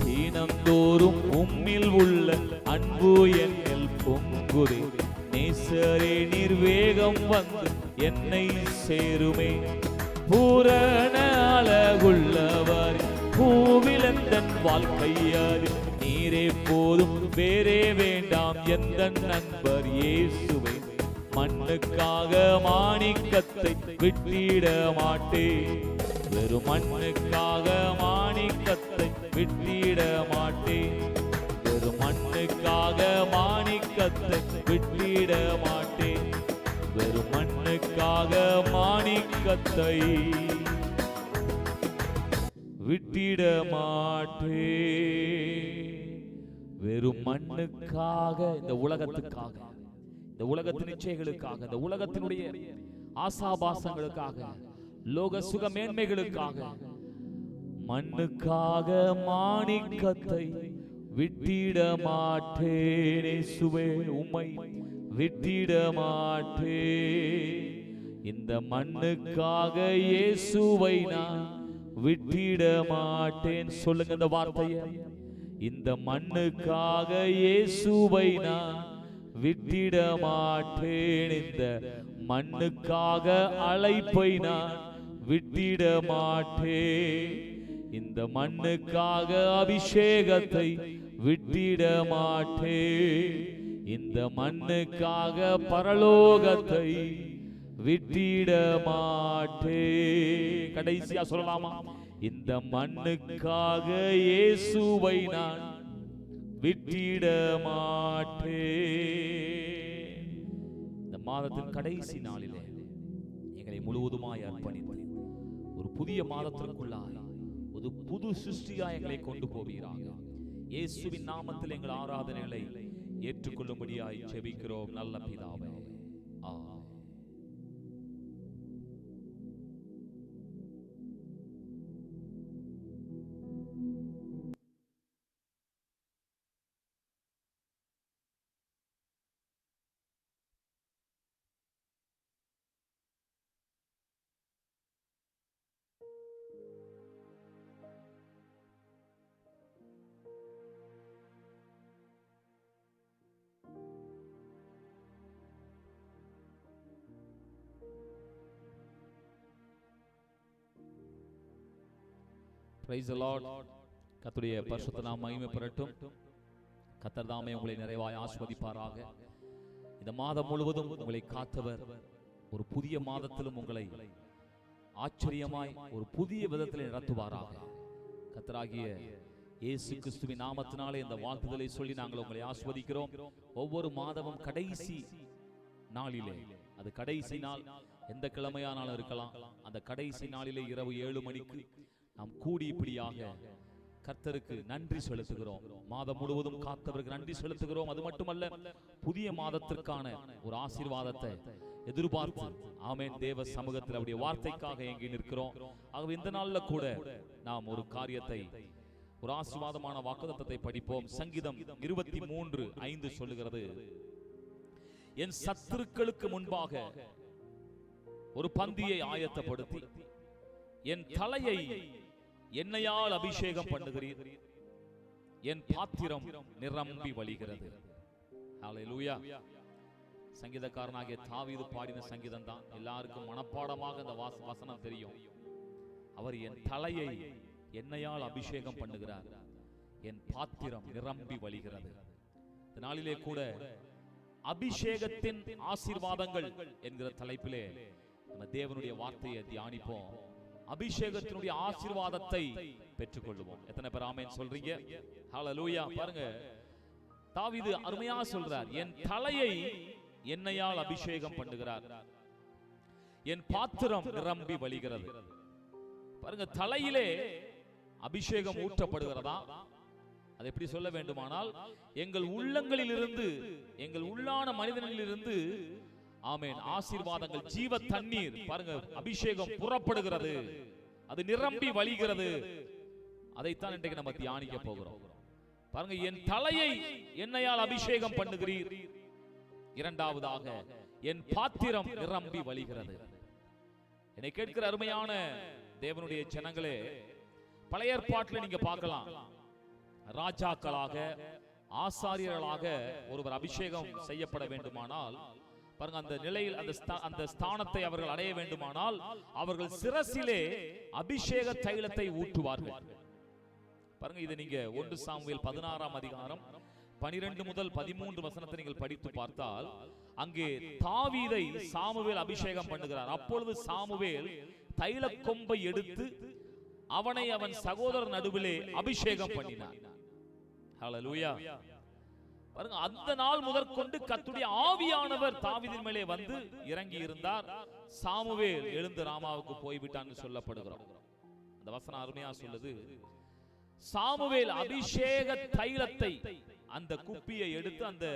S1: தினந்தோறும் உம்மில் உள்ள அன்பு என்னில் பொங்குதே. நேசரே நீர் வேகம் வந்து என்னை சேருமே. பூரண அழகுள்ளவர் பூவில் எந்தன் வாழ்க்கை அது, நீரே போதும் வேறே வேண்டாம் எந்த நண்பர் இயேசுவை. மண்ணுக்காக மாணிக்கத்தை விட்டிட மாட்டேன், வெறும் மண்ணுக்காக மாணிக்கத்தை விட்டிட மாட்டேன், வெறும் மண்ணுக்காக மாணிக்கத்தை விட்டிட மாட்டேன், வெறும் மாணிக்கத்தை விட்டிட மாட்டே. வெறும் மண்ணுக்காக, இந்த உலகத்துக்காக, இந்த உலகத்தின் இச்சைகளுக்காக, இந்த உலகத்தினுடைய ஆசாபாசங்களுக்காக, லோக சுக மேன்மைகளுக்காக, மண்ணுக்காக மாணிக்கத்தை விட்டிட மாட்டேனே. சுவே உம்மை விட்டிட மாட்டே. இந்த மண்ணுக்காக இயேசுவை நான் விட்டிட மாட்டேன். சொல்லுங்க இந்த வார்த்தையை. இந்த மண்ணுக்காக இயேசுவை நான் விட்டிட மாட்டேன். இந்த மண்ணுக்காக அழைப்பை நான் விட்டிட மாட்டேன். இந்த மண்ணுக்காக அபிஷேகத்தை விட்டிட மாட்டேன். இந்த மண்ணுக்காக பரலோகத்தை விட்டிட மாட்டேன். கடைசியா சொல்லலாமா? இந்த மண்ணுக்காக இயேசுவை நான் விட்டிட மாட்டேன். இந்த மாதத்தின் கடைசி நாளிலே எங்களை முழுவதுமாய் அர்ப்பணித்து ஒரு புதிய மாதத்திற்குள்ளாய் ஒரு புது சிருஷ்டியாய் எங்களை கொண்டு போவீராக. இயேசுவின் நாமத்தில் எங்கள் ஆராதனைகளை ஏற்றுக்கொள்ளும்படியாய் ஜெபிக்கிறோம் நல்ல பிதாவே. ஆமென். Praise the Lord. கர்த்தருடைய பரிசுத்த நாமம் மகிமைப்படட்டும். கர்த்தர் தாமே உங்களை நிறைவாய் ஆசீர்வதிப்பாராக. இந்த மாதம் முழுவதும் உங்களை காத்தவர் ஒரு புதிய மாதத்திலும் உங்களை ஆச்சரியமாய் ஒரு புதிய விதத்தில் நடத்துவாராக. கர்த்தராகிய இயேசு கிறிஸ்துவின் நாமத்தினாலே இந்த வாழ்த்துதலை சொல்லி நாங்கள் உங்களை ஆசீர்வதிக்கிறோம். ஒவ்வொரு மாதமும் கடைசி நாளிலே, அது கடைசி நாள் எந்த கிழமையானாலும் இருக்கலாம், அந்த கடைசி நாளிலே இரவு 7 மணிக்கு நாம் கூடி இப்படியாக கர்த்தருக்கு நன்றி செலுத்துகிறோம். மாதம் முழுவதும் காத்தவருக்கு நன்றி செலுத்துகிறோம். அது மட்டுமல்ல, புதிய மாதத்திற்கான ஒரு ஆசீர்வாதத்தை எதிர்பார்த்து ஆமென் தேவ சமூகத்தில் அவருடைய வார்த்தைக்காக எங்கே நிற்கிறோம். ஆகவே இந்த நாள்ல கூட நாம் ஒரு காரியத்தை, ஒரு ஆசீர்வாதமான வாக்குத்தத்தத்தை படிப்போம். சங்கீதம் 23:5 சொல்லுகிறது, என் சத்துருக்களுக்கு முன்பாக ஒரு பந்தியை ஆயத்தப்படுத்தி என் தலையை எண்ணெயால் அபிஷேகம் பண்ணுகிறீர், என் பாத்திரம் நிரம்பி வழிகிறது. ஹல்லேலூயா. சங்கீதக்காரனாகிய தாவீது பாடின சங்கீதம் தான் எல்லாருக்கும் மனப்பாடமாக அந்த வசனம் தெரியும். அவர் என் தலையை எண்ணெயால் அபிஷேகம் பண்ணுகிறார், என் பாத்திரம் நிரம்பி வழிகிறது. இந்த நாளிலே கூட அபிஷேகத்தின் ஆசீர்வாதங்கள் என்கிற தலைப்பிலே நம்ம தேவனுடைய வார்த்தையை தியானிப்போம். அபிஷேகத்தினுடைய ஆசீர்வாதத்தை பெற்றுக்கொள்வோம். எத்தனை பேர் ஆமென் சொல்றீங்க? ஹல்லேலூயா. பாருங்க, தாவீது அருமையா சொல்றார், என் தலையை எண்ணெயால் அபிஷேகம் பண்ணுகிறார், என் பாத்திரம் நிரம்பி வழிகிறது. பாருங்க, தலையிலே அபிஷேகம் ஊற்றப்படுகிறதா? அது எப்படி சொல்ல வேண்டுமானால், எங்கள் உள்ளங்களில் இருந்து, எங்கள் உள்ளான மனிதனில் இருந்து ஆமென் ஆசீர்வாதங்கள், ஜீவ தண்ணீர், பாருங்க அபிஷேகம் புறப்படுகிறது, அது நிரம்பி வழிகிறது. அதைத்தான் இன்றைக்கு நம்ம தியானிக்க போகிறோம். பாருங்க, என் தலையை எண்ணெயால் அபிஷேகம் பண்ணுகிறீர். இரண்டாவதாக, என் பாத்திரம் நிரம்பி வழிகிறது. என்னை கேட்கிற அருமையான தேவனுடைய ஜனங்களே, பழைய ஏற்பாட்டில் நீங்க பார்க்கலாம், ராஜாக்களாக ஆசாரியர்களாக ஒருவர் அபிஷேகம் செய்யப்பட வேண்டுமானால், பாருங்க அந்த நிலையில் அந்த ஸ்தானத்தை அவர்கள் அடைய வேண்டுமானால் அவர்கள் சிரசிலே அபிஷேக தைலத்தை ஊற்றுவார்கள். பாருங்க, இது நீங்க 1 சாமுவேல் 16ஆம் அதிகாரம் 12 முதல் 13 வசனத்தை நீங்கள் படித்து பார்த்தால், அங்கே தாவீதை சாமுவேல் அபிஷேகம் பண்ணுகிறார். அப்பொழுது சாமுவேல் தைல கொம்பை எடுத்து அவனை அவன் சகோதரர் நடுவிலே அபிஷேகம் பண்ணினார். ஹல்லேலூயா. பாருங்க, அந்த நாள் முதற்கொண்டு கர்த்தருடைய ஆவியானவர் தாவீதின் மேலே வந்து இறங்கி இருந்தார். சாமுவேல் எழுந்து ராமாவுக்கு போய்விட்டான்னு சொல்லப்படுகிறோம். அந்த வசனம் அருமையா சொல்லுது, சாமுவேல் அபிஷேக தைலத்தை, அந்த குப்பியை எடுத்து, அந்த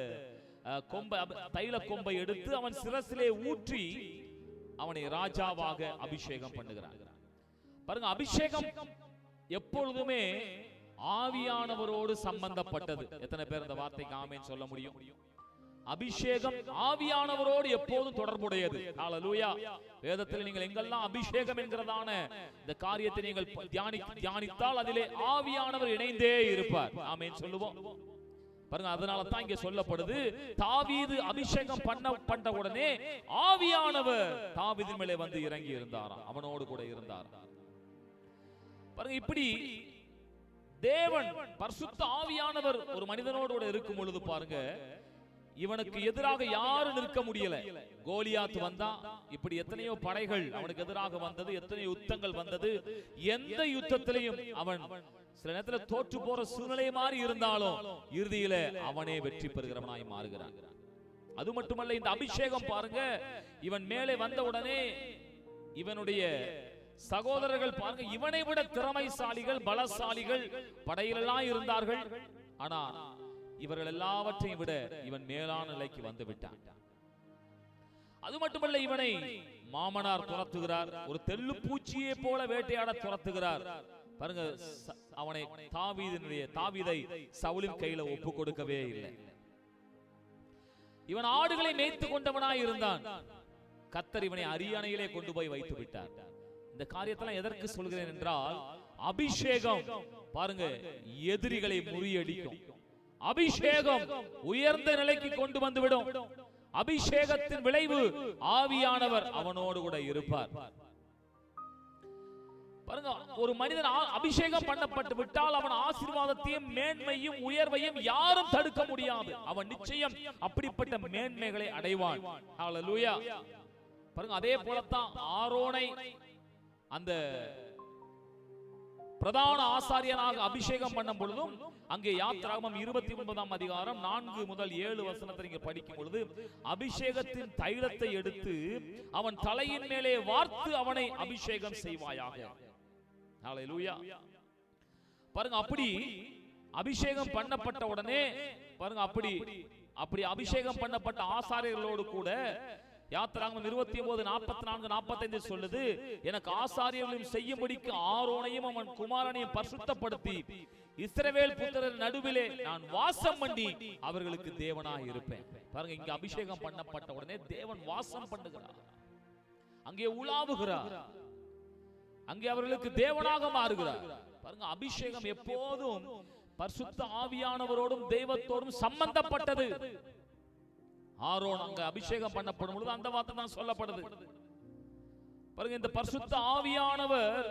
S1: தைல கொம்பை எடுத்து அவன் சிரசிலே ஊற்றி அவனை ராஜாவாக அபிஷேகம் பண்ணுகிறார். பாருங்க, அபிஷேகம் எப்பொழுதுமே ஆவியானவரோடு சம்பந்தப்பட்டது. எத்தனை பேர் இந்த வார்த்தைக்கு ஆமென் சொல்ல முடியும்? அபிஷேகம் ஆவியானவரோடு எப்போதும் தொடர்புடையது. ஹல்லேலூயா. வேதத்தில் நீங்கள் எங்கெல்லாம் அபிஷேகம் என்கிறதான இந்த காரியத்தை நீங்கள் தியானித்தால் அதிலே ஆவியானவர் இணைந்தே இருப்பார். ஆமென் சொல்லுவோம். பாருங்க, அதனால தான் இங்கே சொல்லப்படுது, தாவீது அபிஷேகம் பண்ண உடனே ஆவியானவர் தாவீதின் மேலே வந்து இறங்கி இருந்தாராம், அவனோடு கூட இருந்தார். பாருங்க, இப்படி தேவன் பரிசுத்த ஆவியானவர் ஒரு மனிதனோடு கூட இருக்கும் பொழுது பாருங்க, இவனுக்கு எதிராக யாரும் நிற்க முடியல. கோலியாத் வந்தா, இப்படி எத்தனையோ படைகள் அவனுக்கு எதிராக வந்தது, எத்தனையோ யுத்தங்கள் வந்தது. எந்த யுத்தத்திலையும் அவன் சில நேரத்தில் தோற்று போற சூழ்நிலை மாதிரி இருந்தாலும் இறுதியில அவனே வெற்றி பெறுகிறவனாய் மாறுகிறான். அது மட்டுமல்ல, இந்த அபிஷேகம் பாருங்க, இவன் மேலே வந்த உடனே இவனுடைய சகோதரர்கள் பாருங்க, இவனை விட திறமைசாலிகள், பலசாலிகள் படையிலெல்லாம் இருந்தார்கள். ஆனா இவர்கள் எல்லாவற்றையும் விட இவன் மேலான நிலைக்கு வந்து விட்டான். அது மட்டுமல்ல, இவனை மாமனார் துரத்துகிறார், ஒரு தெள்ளு பூச்சியை போல வேட்டையாட துரத்துகிறார். பாருங்க, அவனை தாவீதை சவுலின் கையில ஒப்பு கொடுக்கவே இல்லை. இவன் ஆடுகளை மேய்த்து கொண்டவனாய் இருந்தான். கர்த்தர் இவனை அரியணையிலே கொண்டு போய் வைத்து விட்டார். இந்த காரியத்தெல்லாம் எதற்கு சொல்கிறேன் என்றால், அபிஷேகம் பாருங்க எதிரிகளை முறியடிக்கும். அபிஷேகம் உயர்ந்த நிலைக்கு கொண்டு வந்துவிடும். அபிஷேகத்தின் விளைவு ஆவியானவர் அவனோடு கூட இருப்பார். பாருங்க, ஒரு மனிதன் அபிஷேகம் பண்ணப்பட்டு விட்டால் அவன் ஆசீர்வாதத்தையும் மேன்மையும் உயர்வையும் யாரும் தடுக்க முடியாது. அவன் நிச்சயம் அப்படிப்பட்ட மேன்மைகளை அடைவான். ஹல்லேலூயா. பாருங்க, அதே போலத்தான் ஆரோனை அந்த பிரதான ஆசாரியனாக அபிஷேகம் பண்ணும் பொழுதும், அங்கே யாத்திராகமம் 29ஆம் அதிகாரம் 4 முதல் 7 வசனத்தை நீங்க படிக்கும் பொழுது, அபிஷேகத்தின் தைலத்தை எடுத்து அவன் தலையின் மேலே வார்த்து அவனை அபிஷேகம் செய்வாயாக. ஹல்லேலூயா. பாருங்க, அப்படி அபிஷேகம் பண்ணப்பட்ட உடனே பாருங்க, அப்படி அபிஷேகம் பண்ணப்பட்ட ஆசாரியர்களோடு கூட யாத்திராகமம் 29:44-45 சொல்லுது, எனக்கு ஆசாரியர்களையும் செய்யும்படிக்கு ஆரோனையும் அவன் குமாரனையும் பரிசுத்தப்படுத்தி இஸ்ரவேல் புத்திரர் நடுவிலே நான் வாசம் பண்ணி அவர்களுக்கு தேவனாய் இருப்பேன். பாருங்க, இங்க அபிஷேகம் பண்ணப்பட்ட உடனே தேவன் வாசம் பண்ணுகிறார், அங்கே உலாவுகிறார், அங்கே அவர்களுக்கு தேவனாக மாறுகிறார். பாருங்க, அபிஷேகம் எப்போதும் பரிசுத்த ஆவியானவரோடும் தெய்வத்தோடும் சம்பந்தப்பட்டது. ஆரோன் அங்க அபிஷேகம் பண்ணப்படும் பொழுது அந்த வார்த்தை தான் சொல்லப்படுது. பாருங்க, இந்த பரிசுத்த ஆவியானவர்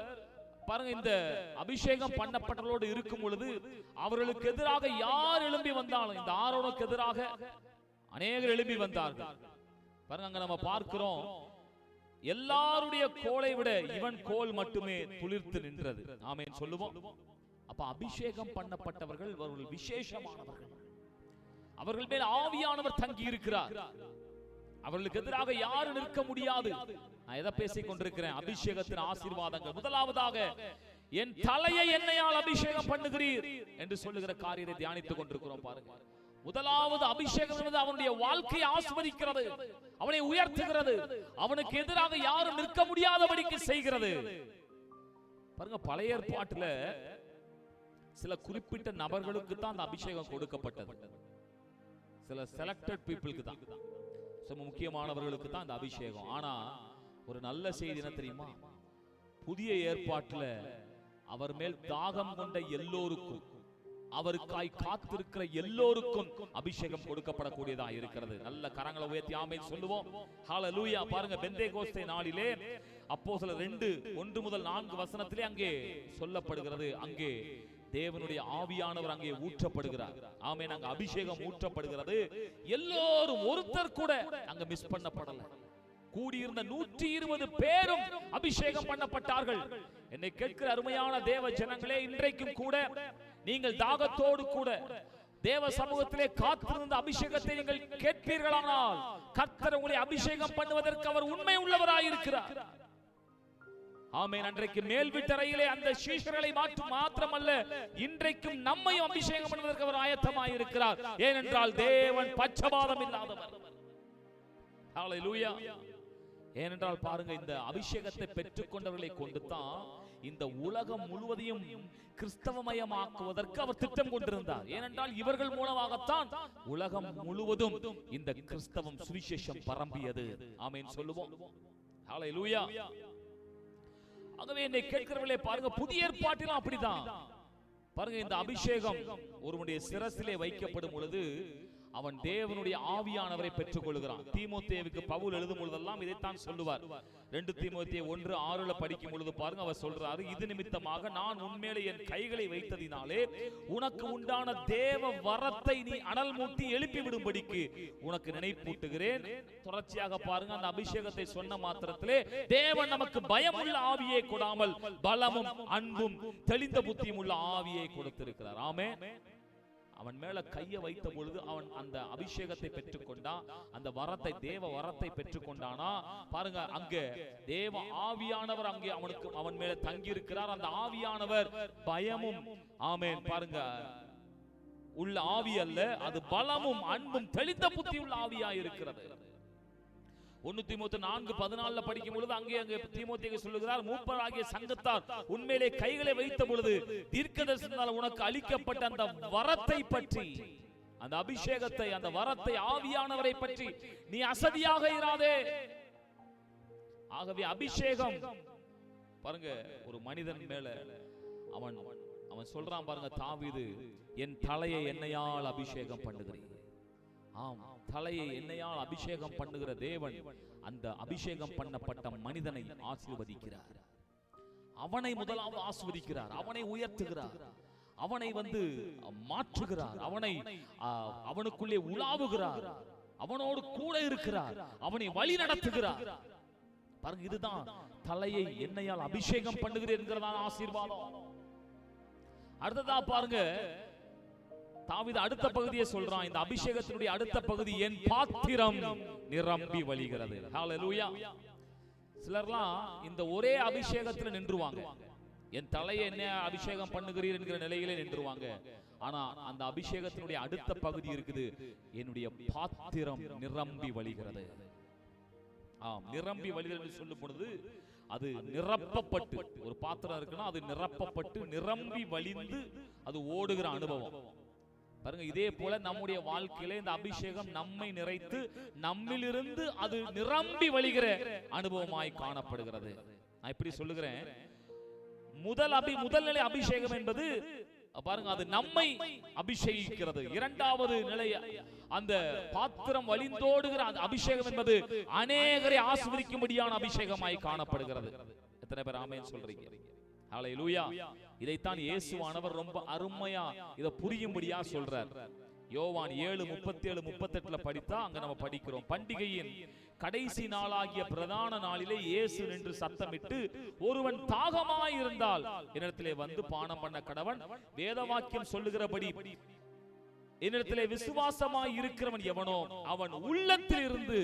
S1: பாருங்க இந்த அபிஷேகம் பண்ணப்பட்டவர்களோடு இருக்கும் பொழுது அவர்களுக்கு எதிராக யார் எழும்பி வந்தாலும், இந்த ஆரோனுக்கு எதிராக அநேகர் எழும்பி வந்தார்கள். பாருங்க, அங்க நம்ம பார்க்கிறோம், எல்லாருடைய கோலை விட இவன் கோல் மட்டுமே துளிர்த்து நின்றது. ஆமென் சொல்லுவோம். அப்ப அபிஷேகம் பண்ணப்பட்டவர்கள் அவர்கள் விசேஷமானவர்கள். அவர்கள் மேல் ஆவியானவர் தங்கி இருக்கிறார். அவர்களுக்கு எதிராக யாரும் நிற்க முடியாது. நான் எதை பேசிக் கொண்டிருக்கிறேன்? அபிஷேகத்தின் ஆசீர்வாதங்கள். முதலாவதாக, என் தலையை எண்ணெயால் அபிஷேகம் பண்ணுகிறீர் என்று சொல்லுகிற காரியத்தை தியானித்துக் கொண்டிருக்கிறோம். பாருங்க, முதலாவது அபிஷேகம் என்பது அவனுடைய வாழ்க்கையை ஆசீர்வதிக்கிறது, அவனை உயர்த்துகிறது, அவனுக்கு எதிராக யாரும் நிற்க முடியாதபடிக்கு செய்கிறது. பாருங்க, பழைய ஏற்பாட்டுல சில குறிப்பிட்ட நபர்களுக்கு தான் அந்த அபிஷேகம் கொடுக்கப்பட்டது. சில செலக்டட் பீப்புளுக்கு தான், சில முக்கியமானவர்களுக்கு தான் அந்த அபிஷேகம். ஆனா ஒரு நல்ல செய்தி என்ன தெரியுமா? புதிய ஏற்பாட்டுல அவர் மேல் தாகம் கொண்ட எல்லோருக்கும், அவருக்காய் காத்திருக்கிற எல்லோருக்கும் அபிஷேகம் கொடுக்கப்படக்கூடியதா இருக்கிறது. நல்ல கரங்களை உயர்த்தி ஆமென் சொல்லுவோம். ஹல்லேலூயா. பாருங்க, பெந்தேகோஸ்தே நாளிலே அப்போஸ்தலர் 2:1 முதல் 4 வசனத்திலே அங்கே சொல்லப்படுகிறது, அங்கே தேவனுடைய ஆவியானவர் அங்கே ஊற்றப்படுகிறார். ஆமென். அங்க அபிஷேகம் ஊற்றப்படுகிறது. எல்லோரும், ஒருத்தர் கூட அங்க மிஸ் பண்ணப்படல. கூடியிருந்த 120 பேரும் அபிஷேகம் பண்ணப்பட்டார்கள். என்னை கேட்கிற அருமையான தேவ ஜனங்களே, இன்றைக்கும் கூட நீங்கள் தாகத்தோடு கூட தேவ சமூகத்திலே காத்திருந்த அபிஷேகத்தை நீங்கள் கேட்பீர்களானால் கர்த்தர் உங்களை அபிஷேகம் பண்ணுவதற்கு அவர் உண்மை உள்ளவராயிருக்கிறார். ஆமென். அன்றைக்கு மேல் வீட்டறையிலே அந்த சீஷர்களை மாத்திரமல்ல, இன்றைக்கும் நம்மையும் அபிஷேகம் பண்ணுவதற்கு அவர் ஆயத்தமாயிருக்கிறார். ஏனென்றால் தேவன் பட்சபாதம் இல்லாதவர். ஹல்லேலூயா. ஏனென்றால் பாருங்க, இந்த அபிஷேகத்தை பெற்றுக்கொண்டவர்களை கொண்டுதான் இந்த உலகம் முழுவதையும் கிறிஸ்தவமயமாக்குவதற்கு அவர் திட்டம் கொண்டிருந்தார். ஏனென்றால் இவர்கள் மூலமாகத்தான் உலகம் முழுவதும் இந்த கிறிஸ்தவம் சுவிசேஷம் பரம்பியது. ஆமென் சொல்லுவோம். ஹல்லேலூயா. ஆகவே என்னை கேட்கிறவர்களே பாருங்க, புதிய ஏற்பாட்டிலும் அப்படிதான் பாருங்க. இந்த அபிஷேகம் ஒருவனுடைய சிரசிலே வைக்கப்படும் பொழுது அவன் தேவனுடைய ஆவியானவரை பெற்றுக் கொள்கிறான். தீமோத்தேயுவுக்கு பவுல் எழுதும் பொழுதெல்லாம் இதைத்தான் சொல்லுவார். 2 தீமோத்தேயு 1:6 படிக்கும் பொழுது பாருங்க, அவர் சொல்றாரு, இது நிமித்தமாக நான் உன்மேலே என் கைகளை வைத்ததினாலே உனக்கு உண்டான தேவ வரத்தை நீ அனல் மூட்டி எழுப்பி விடும்படிக்கு உனக்கு நினைப்பூட்டுகிறேன். தொடர்ச்சியாக பாருங்க, அந்த அபிஷேகத்தை சொன்ன மாத்திரத்திலே தேவன் நமக்கு பயமுள்ள ஆவியை கொடாமல் பலமும் அன்பும் தெளிந்த புத்தியும் உள்ள ஆவியை கொடுத்திருக்கிறார். ஆமென். அவன் மேல கையை வைத்த பொழுது அவன் அந்த அபிஷேகத்தை பெற்றுக்கொண்டான், அந்த வரத்தை, தேவ வரத்தை பெற்றுக்கொண்டானா பாருங்க. அங்கே தேவ ஆவியானவர் அங்கே அவன் மேல தங்கி இருக்கிறார். அந்த ஆவியானவர் பயமும், ஆமென், பாருங்க, உள்ள ஆவி அல்ல, அது பலமும் அன்பும் தெளிந்த புத்தி உள்ள ஆவியா இருக்கிறது. 1 தீமோத்தேயு 4:14 படிக்கும் பொழுது அங்கே தீமோத்தேயு சொல்லுகிறார், மூப்பராகிய சங்கத்தார் உண்மையிலே கைகளை வைத்த பொழுது தீர்க்கதரிசனத்தால் உனக்கு அளிக்கப்பட்ட அந்த வரத்தை பற்றி, அந்த அபிஷேகத்தை, அந்த வரத்தை, ஆவியானவரை பற்றி நீ அசதியாக இராதே. ஆகவே அபிஷேகம் பாருங்க, ஒரு மனிதன் மேல அவன் சொல்றான் பாருங்க, தாவீது, என் தலையை எண்ணெயால் அபிஷேகம் பண்ணுகிறேன். ஆம், தலையை எண்ணெயால் அபிஷேகம் பண்ணுகிற தேவன் அந்த அபிஷேகம் பண்ணப்பட்ட மனிதனை ஆசீர்வதிக்கிறார். அவனை முதலாவது ஆசீர்வதிக்கிறார், அவனை உயர்த்துகிறார், அவனை மாற்றுகிறார், அவனுக்குள்ளே உலாவுகிறார், அவனோடு கூட இருக்கிறார், அவனை வழி நடத்துகிறார். பாருங்க, இதுதான் தலையை எண்ணெயால் அபிஷேகம் பண்ணுகிறேன் என்கிறதான ஆசீர்வாதம். அடுத்ததா பாருங்க, தாவீது அடுத்த பகுதியை சொல்றான். இந்த அபிஷேகத்தினுடைய அடுத்த பகுதி, என் பாத்திரம் நிரம்பி வழிகிறது. ஹல்லேலூயா. சிலர்லாம் இந்த ஒரே அபிஷேகத்தில் நின்றுவாங்க. என் தலையை என்ன அபிஷேகம் பண்ணுகிறீர் என்கிற நிலையிலே நின்றுவாங்க. ஆனா அந்த அபிஷேகத்தினுடைய அடுத்த பகுதி இருக்குது, என்னுடைய பாத்திரம் நிரம்பி வழிகிறது. ஆம், நிரம்பி வழிகிறது என்று சொல்லும் பொழுது அது நிரப்பப்பட்டு, ஒரு பாத்திரம் இருக்குன்னா அது நிரப்பப்பட்டு நிரம்பி வழிந்து அது ஓடுகிற அனுபவம். பாருங்க, இதே போல நம்முடைய வாழ்க்கையில இந்த அபிஷேகம் நம்மை நிறைத்து நம்மிலிருந்து அது நிரம்பி வழிகிற அனுபவமாய் காணப்படுகிறது. நான் இப்படி சொல்லுகிறேன், முதல் நிலை அபிஷேகம் என்பது பாருங்க, அது நம்மை அபிஷேகிக்கிறது. இரண்டாவது நிலை, அந்த பாத்திரம் வழிந்தோடுகிற அபிஷேகம் என்பது அநேகரை ஆசீர்வதிக்கும்படியான அபிஷேகமாய் காணப்படுகிறது. எத்தனை பேர் ஆமென் சொல்றீங்க? ஹல்லேலூயா. இதைத்தான் இயேசுவானவர் ரொம்ப அருமையா இத புரியும்படியா சொல்றார். யோவான் 7:37-38 படித்தா அங்க நம்ம படிக்கிறோம், பண்டிகையின் கடைசி நாளாகிய பிரதான நாளிலே இயேசு நின்று சத்தமிட்டு, ஒருவன் தாகமாய் இருந்தால் என்னிடத்திலே வந்து பானம் பண்ண கடவன், வேதவாக்கியம் சொல்லுகிறபடி என்னிடத்திலே விசுவாசமாய் இருக்கிறவன் எவனோ அவன் உள்ளத்தில் இருந்து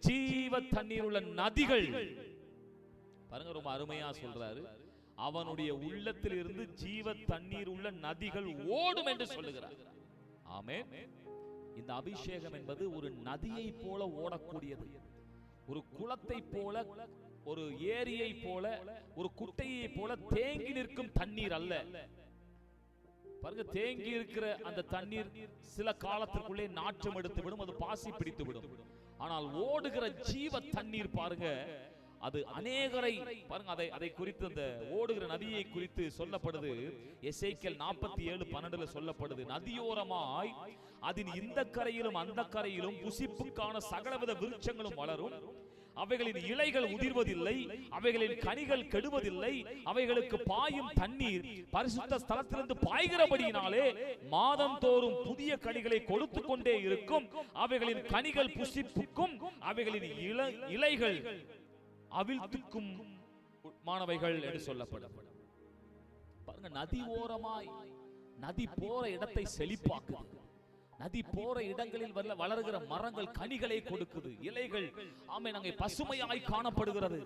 S1: ஜீவ தண்ணீர் உள்ள நதிகள், பாருங்க ரொம்ப அருமையா சொல்றாரு, அவனுடைய உள்ளத்தில் இருந்து ஜீவ தண்ணீர் உள்ள நதிகள் ஓடும் என்று சொல்லுகிறார். ஆமென். இந்த அபிஷேகம் என்பது ஒரு நதியை போல ஓடக்கூடியது, ஒரு குளத்தை போல, ஒரு ஏரியை போல, ஒரு குட்டையை போல தேங்கி நிற்கும் தண்ணீர் அல்ல. பாருங்க, தேங்கி இருக்கிற அந்த தண்ணீர் சில காலத்திற்குள்ளே நாற்றம் எடுத்து விடும், அது பாசி பிடித்து விடும். ஆனால் ஓடுகிற ஜீவ தண்ணீர் பாருங்க, அது அநேகரை, பாருங்க, அதை குறித்து, அந்த ஓடுகிற நதியை குறித்து சொல்லப்படுது. எசேக்கியேல் 47:12 சொல்லப்படுது, நதியோரமாய் அதன் இந்த கரையிலும் அந்த கரையிலும் புசிப்புக்கான சகலவித விருட்சங்களும் வளரும், அவைகளின் இலைகள் உதிர்வதில்லை, அவைகளின் கனிகள் கெடுவதில்லை, அவைகளுக்கு பாயும் தண்ணீர் பரிசுத்த ஸ்தலத்திலிருந்து பாய்கிறபடியினாலே மாதந்தோறும் புதிய கனிகளை கொடுத்து கொண்டே இருக்கும், அவைகளின் கனிகள் புசிப்புக்கும் அவைகளின் இலைகள் அவிழ்த்துக்கும் மாணவைகள் என்று சொல்லப்படும். பாருங்க, நதி ஓரமாய் நதி போற இடத்தை செழிப்பாக்குது. நதி போற இடங்களில் வளர்கிற மரங்கள் கனிகளை கொடுக்குது, இலைகள் ஆமென் அங்கே பசுமையாய் காணப்படுகிறது.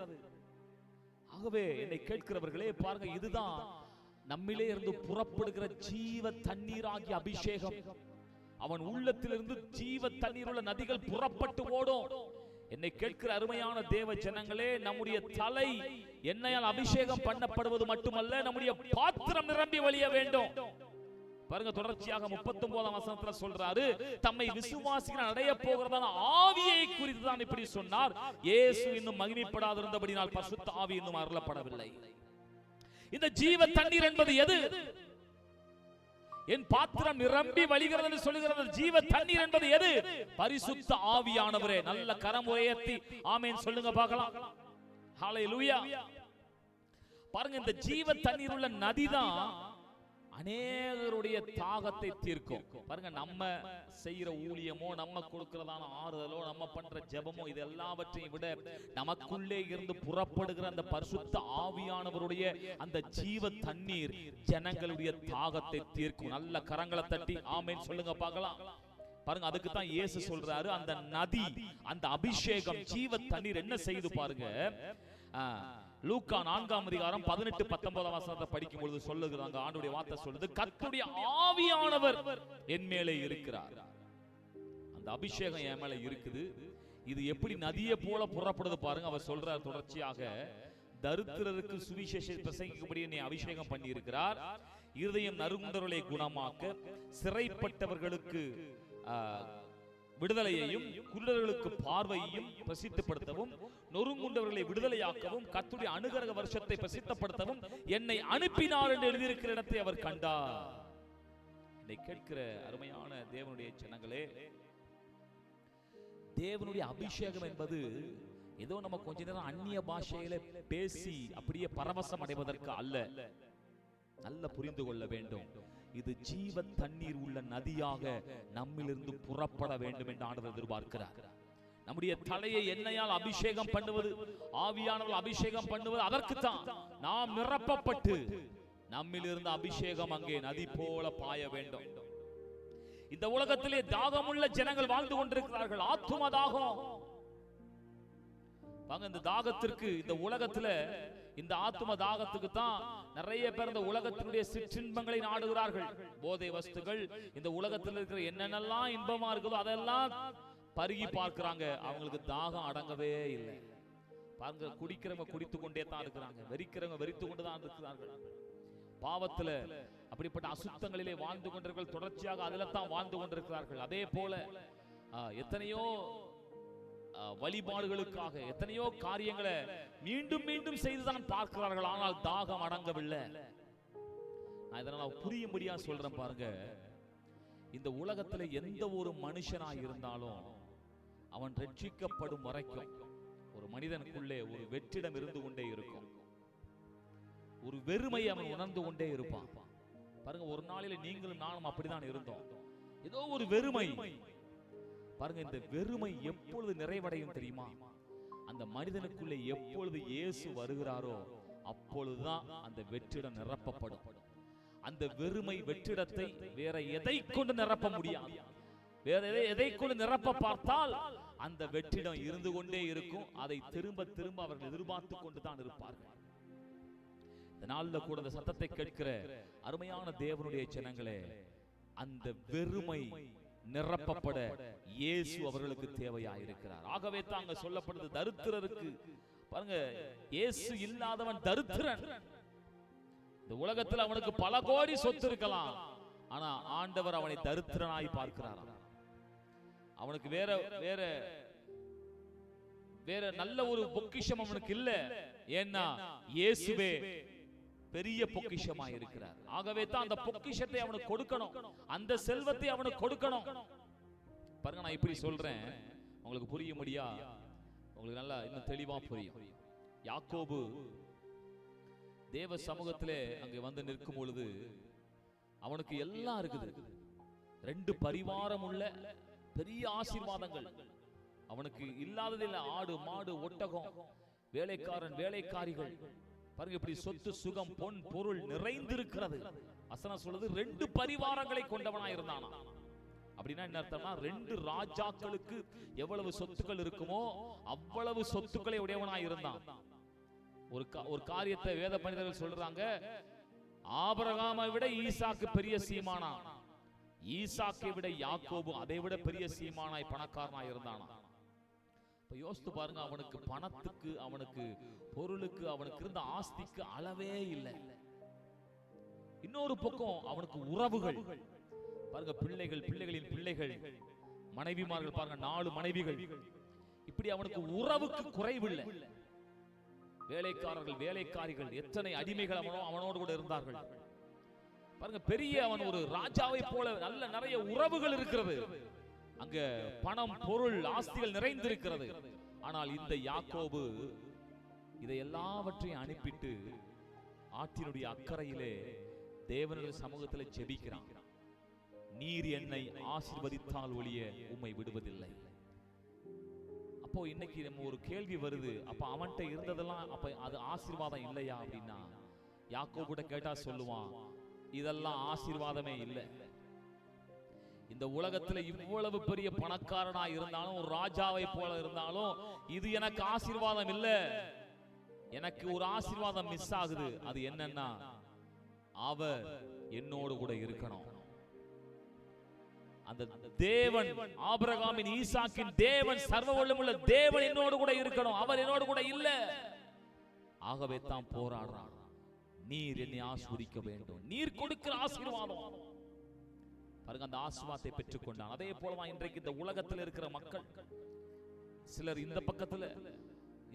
S1: ஆகவே என்னை கேட்கிறவர்களே பாருங்க, இதுதான் நம்மிலே இருந்து புறப்படுகிற ஜீவ தண்ணீராகிய அபிஷேகம். அவன் உள்ளத்திலிருந்து ஜீவ தண்ணீர் உள்ள நதிகள் புறப்பட்டு ஓடும். என்னை கேட்கிற அருமையான தேவ ஜனங்களே, நம்முடைய தலை எண்ணெயால் அபிஷேகம் பண்ணப்படுவது மட்டுமல்ல, நம்முடைய பாத்திரம் நிரம்பி வழிய வேண்டும். பாருங்க, தொடர்ச்சியாக 39ஆம் வசனத்துல சொல்றாரு, தம்மை விசுவாசிகள் அடைய போகிறதான ஆவியை குறித்து தான் இப்படி சொன்னார். இயேசு இன்னும் மகிமைப்படாதிருந்தபடியால் பரிசுத்த ஆவி இன்னும் அருளப்படவில்லை. இந்த ஜீவ தண்ணீர் என்பது எது? என் பாத்திரம் நிரம்பி வழிகிறது என்று சொல்லுகிறது. ஜீவ தண்ணீர் என்பது எது? பரிசுத்த ஆவியானவரே. நல்ல கரம் உயர்த்தி ஆமென் சொல்லுங்க பார்க்கலாம். ஹல்லேலூயா. பாருங்க, இந்த ஜீவ தண்ணீர் உள்ள நதிதான் அநேகருடைய தாகத்தை தீர்க்கும். பாருங்க, நம்ம செய்யற ஊழியமோ, நம்ம கொடுக்கிறதான ஆறுதலோ, நம்ம பண்ற ஜெபமோ, இது எல்லாவற்றையும் விட நமக்குள்ளே இருந்து புறப்படுகிற அந்த பரிசுத்த ஆவியானவருடைய அந்த ஜீவ தண்ணீர் ஜனங்களுடைய தாகத்தை தீர்க்கும். நல்ல கரங்களை தட்டி ஆமென் சொல்லுங்க பார்க்கலாம். பாருங்க, அதுக்கு தான் இயேசு சொல்றாரு, அந்த நதி, அந்த அபிஷேகம், ஜீவ தண்ணீர் என்ன செய்து பாருங்க. லூக்கா 4ஆம் அதிகாரம் 18-19 வசனத்தை படிக்கும் பொழுது சொல்லுகிறாங்க, ஆண்டவருடைய வார்த்தை சொல்லுது, கர்த்தருடைய ஆவியானவர் என் மேலே இருக்கிறார். அந்த அபிஷேகம் என் மேலே இருக்குது. இது எப்படி நதியை போல புறப்படுது பாருங்க. அவர் சொல்றார் தொடர்ச்சியாக, தரித்திரருக்கு சுவிசேஷத்தை பிரசங்கிக்கும்படி என்னை அபிஷேகம் பண்ணி இருக்கிறார். இருதயம் நறுங்குண்டவர்களை குணமாக்க, சிறைப்பட்டவர்களுக்கு விடுதலையையும், குருடர்களுக்கு பார்வையையும் பிரசித்தப்படுத்தவும், நொறுங்குண்டவர்களை விடுதலையாக்கவும், கர்த்தருடைய அனுக்கிரக வருஷத்தை பிரசித்தப்படுத்தவும் என்னை அனுப்பினார் என்று எழுதியிருக்கிற இடத்தை அவர் கண்டார். என்னை கேட்கிற அருமையான தேவனுடைய ஜனங்களே, தேவனுடைய அபிஷேகம் என்பது ஏதோ நம்ம கொஞ்ச நேரம் அந்நிய பாஷையில பேசி அப்படியே பரவசம் அடைவதற்கு அல்ல. நல்ல புரிந்து கொள்ள வேண்டும். இது ஜீவ தண்ணீர் உள்ள நதியாக நம்மிலிருந்து புறப்பட வேண்டும் என்று ஆண்டவர் எதிர்பார்க்கிறார். நம்முடைய தலையை எண்ணெயால் அபிஷேகம் பண்ணுவது, ஆவியானவர் அபிஷேகம் பண்ணுவது அதற்குத்தான். நாம் நிரப்பப்பட்டு நம்மிலிருந்து அபிஷேகம் அங்கே நதி போல பாய வேண்டும். இந்த உலகத்திலே தாகமுள்ள ஜனங்கள் வாழ்ந்து கொண்டிருக்கிறார்கள். ஆத்தும தாகம். இந்த தாகத்திற்கு, இந்த உலகத்துல இந்த ஆத்தும தாகத்துக்கு தான் நிறைய பேர் இந்த உலகத்தினுடைய சிற்றின்பங்களை நாடுகிறார்கள். போதை வஸ்துகள், இந்த உலகத்தில் இருக்கிற என்னென்னலாம் இன்பமா இருக்குதோ அதெல்லாம் பருகி பார்க்கிறாங்க. அவங்களுக்கு தாகம் அடங்கவே இல்லை. பாருங்க, குடிக்கிறவங்க குடித்து கொண்டே தான் இருக்கிறாங்க, வெறிக்கிறவங்க வெறித்து கொண்டு தான் இருக்கிறார்கள். பாவத்துல அப்படிப்பட்ட அசுத்தங்களிலே வாழ்ந்து கொண்டிருக்கிறார்கள். தொடர்ச்சியாக அதில் தான் வாழ்ந்து கொண்டிருக்கிறார்கள். அதே போல எத்தனையோ வழிபாடுகளுக்காக எத்தனையோ காரியங்களை மீண்டும் மீண்டும் செய்துதான் பார்க்கிறார்கள். ஆனால் தாகம் அடங்கவில்லை. நான் இதனால் புரியும்படியா சொல்றேன் பாருங்க. இந்த உலகத்துல எந்த ஒரு மனுஷனா இருந்தாலும் அவன் ரட்சிக்கப்படும் வரைக்கும் ஒரு மனிதனுக்குள்ளே ஒரு வெற்றிடம் இருந்து கொண்டே இருக்கும். ஒரு வெறுமை அவன் உணர்ந்து கொண்டே இருப்பான். பாருங்க, ஒரு நாளில நீங்களும் நானும் அப்படிதான் இருந்தோம். ஏதோ ஒரு வெறுமை. பாருங்க, இந்த வெறுமை எப்பொழுது நிறைவடையும் தெரியுமா? அந்த மனிதனுக்குள்ளே எப்பொழுது இயேசு வருகிறாரோ அப்பொழுதுதான் அந்த வெற்றிடம் நிரப்பப்படும். அந்த வெறுமை வெற்றிடத்தை வேற எதை கொண்டு நிரப்ப முடியாது. வேற எதை கொண்டு நிரப்ப பார்த்தால் அந்த வெற்றிடம் இருந்து கொண்டே இருக்கும். அதை திரும்ப திரும்ப அவர்கள் எதிர்பார்த்து கொண்டுதான் இருப்பார்கள். இந்த நாளில் கூட இந்த சத்தத்தை கேட்கிற அருமையான தேவனுடைய ஜனங்களே, அந்த வெறுமை நிரப்பப்பட இயேசு அவர்களுக்கு தேவையாயிருக்கிறார். ஆகவே தான் அங்க சொல்லப்படுது, தரித்திரருக்கு. பாருங்க, இயேசு இல்லாதவன் தரித்திரன். இந்த உலகத்தில் அவனுக்கு பல கோடி சொத்து இருக்கலாம், ஆனா ஆண்டவர் அவனை தரித்திரனாய் பார்க்கிறார். அவனுக்கு வேற வேற வேற நல்ல ஒரு பொக்கிஷம் அவனுக்கு இல்ல. ஏன்னா இயேசுவே பெரிய பொக்கிஷமாய் இருக்கிறார். ஆகவே தான் அந்த பொக்கிஷத்தை அவனுக்கு கொடுக்கணும், அந்த செல்வத்தை அவனுக்கு கொடுக்கணும். பாருங்க, நான் இப்படி சொல்றேன் உங்களுக்கு புரியும்படியா, உங்களுக்கு நல்லா இன்னும் தெளிவா புரியும். யாக்கோபு தேவ சமூகத்திலே அங்கே வந்து நிற்கும் பொழுது அவனுக்கு எல்லாம் இருக்குது. 2 பரிவாரம் உள்ள பெரிய ஆசீர்வாதங்கள் அவனுக்கு இல்லாததில்லை. ஆடு மாடு ஒட்டகம், வேலைக்காரன் வேலைக்காரிகள். பாருங்க, இப்படி சொத்து சுகம் பொன் பொருள் நிறைந்திருக்கிறது. வசனம் சொல்லுது 2 பரிவாரங்களை கொண்டவனாய் இருந்தானா. அப்படின்னா என்ன அர்த்தம்னா, 2 ராஜாக்களுக்கு எவ்வளவு சொத்துக்கள் இருக்குமோ அவ்வளவு சொத்துக்களை உடையவனாய் இருந்தான். ஒரு காரியத்தை வேத பண்டிதர்கள் சொல்றாங்க, ஆபிரகாமை விட ஈசாக்கு பெரிய சீமானா, ஈசாக்கை விட யாக்கோபு அதை விட பெரிய சீமானாய் பணக்காரனாய் இருந்தானா. இப்ப யோசித்து பாருங்க, அவனுக்கு பணத்துக்கு, அவனுக்கு பொருளுக்கு, அவனுக்கு இருந்த ஆஸ்திக்கு அளவே இல்லை. இன்னொரு பக்கம் அவனுக்கு உறவுகள் பாருங்க, பிள்ளைகள், பிள்ளைகளின் பிள்ளைகள், மனைவிமார்கள் பாருங்க, 4 மனைவிகள். இப்படி அவனுக்கு உறவுக்கு குறைவில்லை. வேலைக்காரர்கள், வேலைக்காரிகள், எத்தனை அடிமைகள் அவனோடு கூட இருந்தார்கள் பாருங்க. பெரிய அவன் ஒரு ராஜாவை போல நல்ல நிறைய உறவுகள் இருக்கிறது. அங்க பணம், பொருள், ஆஸ்திகள் நிறைந்திருக்கிறது. ஆனால் இந்த யாக்கோபு இதை எல்லாவற்றையும் அனுப்பிட்டு ஆற்றினுடைய அக்கறையிலே தேவனுடைய சமூகத்தில் ஜெபிக்கிறான். நீர் என்னை ஆசீர்வதித்தால் ஒழிய உம்மை விடுவதில்லை. அப்போ இன்னைக்கு நம்ம ஒரு கேள்வி வருது, அப்ப அவன்கிட்ட இருந்ததெல்லாம் அப்ப அது ஆசீர்வாதம் இல்லையா அப்படின்னா, யாக்கோபுட்ட கேட்டா சொல்லுவான், இதெல்லாம் ஆசீர்வாதமே இல்லை. இந்த உலகத்துல இவ்வளவு பெரிய பணக்காரனா இருந்தாலும், ஒரு ராஜாவை போல இருந்தாலும், இது எனக்கு ஆசீர்வாதம் இல்லை. எனக்கு ஒரு ஆசீர்வாதம் மிஸ் ஆகுது. அது என்னன்னா, அவர் என்னோடு கூட இருக்கணும். அந்த தேவன், ஆபிரகாமின், ஈசாக்கின் தேவன், சர்வ வல்லமையுள்ள தேவன் என்னோடு கூட இருக்கணும். அவர் என்னோடு கூட இல்ல. ஆகவே தான் போராடுறான். நீர் என்னை ஆசீர்வதிக்க வேண்டும். நீர் கொடுக்கிற ஆசீர்வாதம் பாருங்க, அந்த ஆசீர்வாதத்தை பெற்றுக்கொண்டான். அதே போலதான் இன்றைக்கு இந்த உலகத்தில் இருக்கிற மக்கள் சிலர் இந்த பக்கத்துல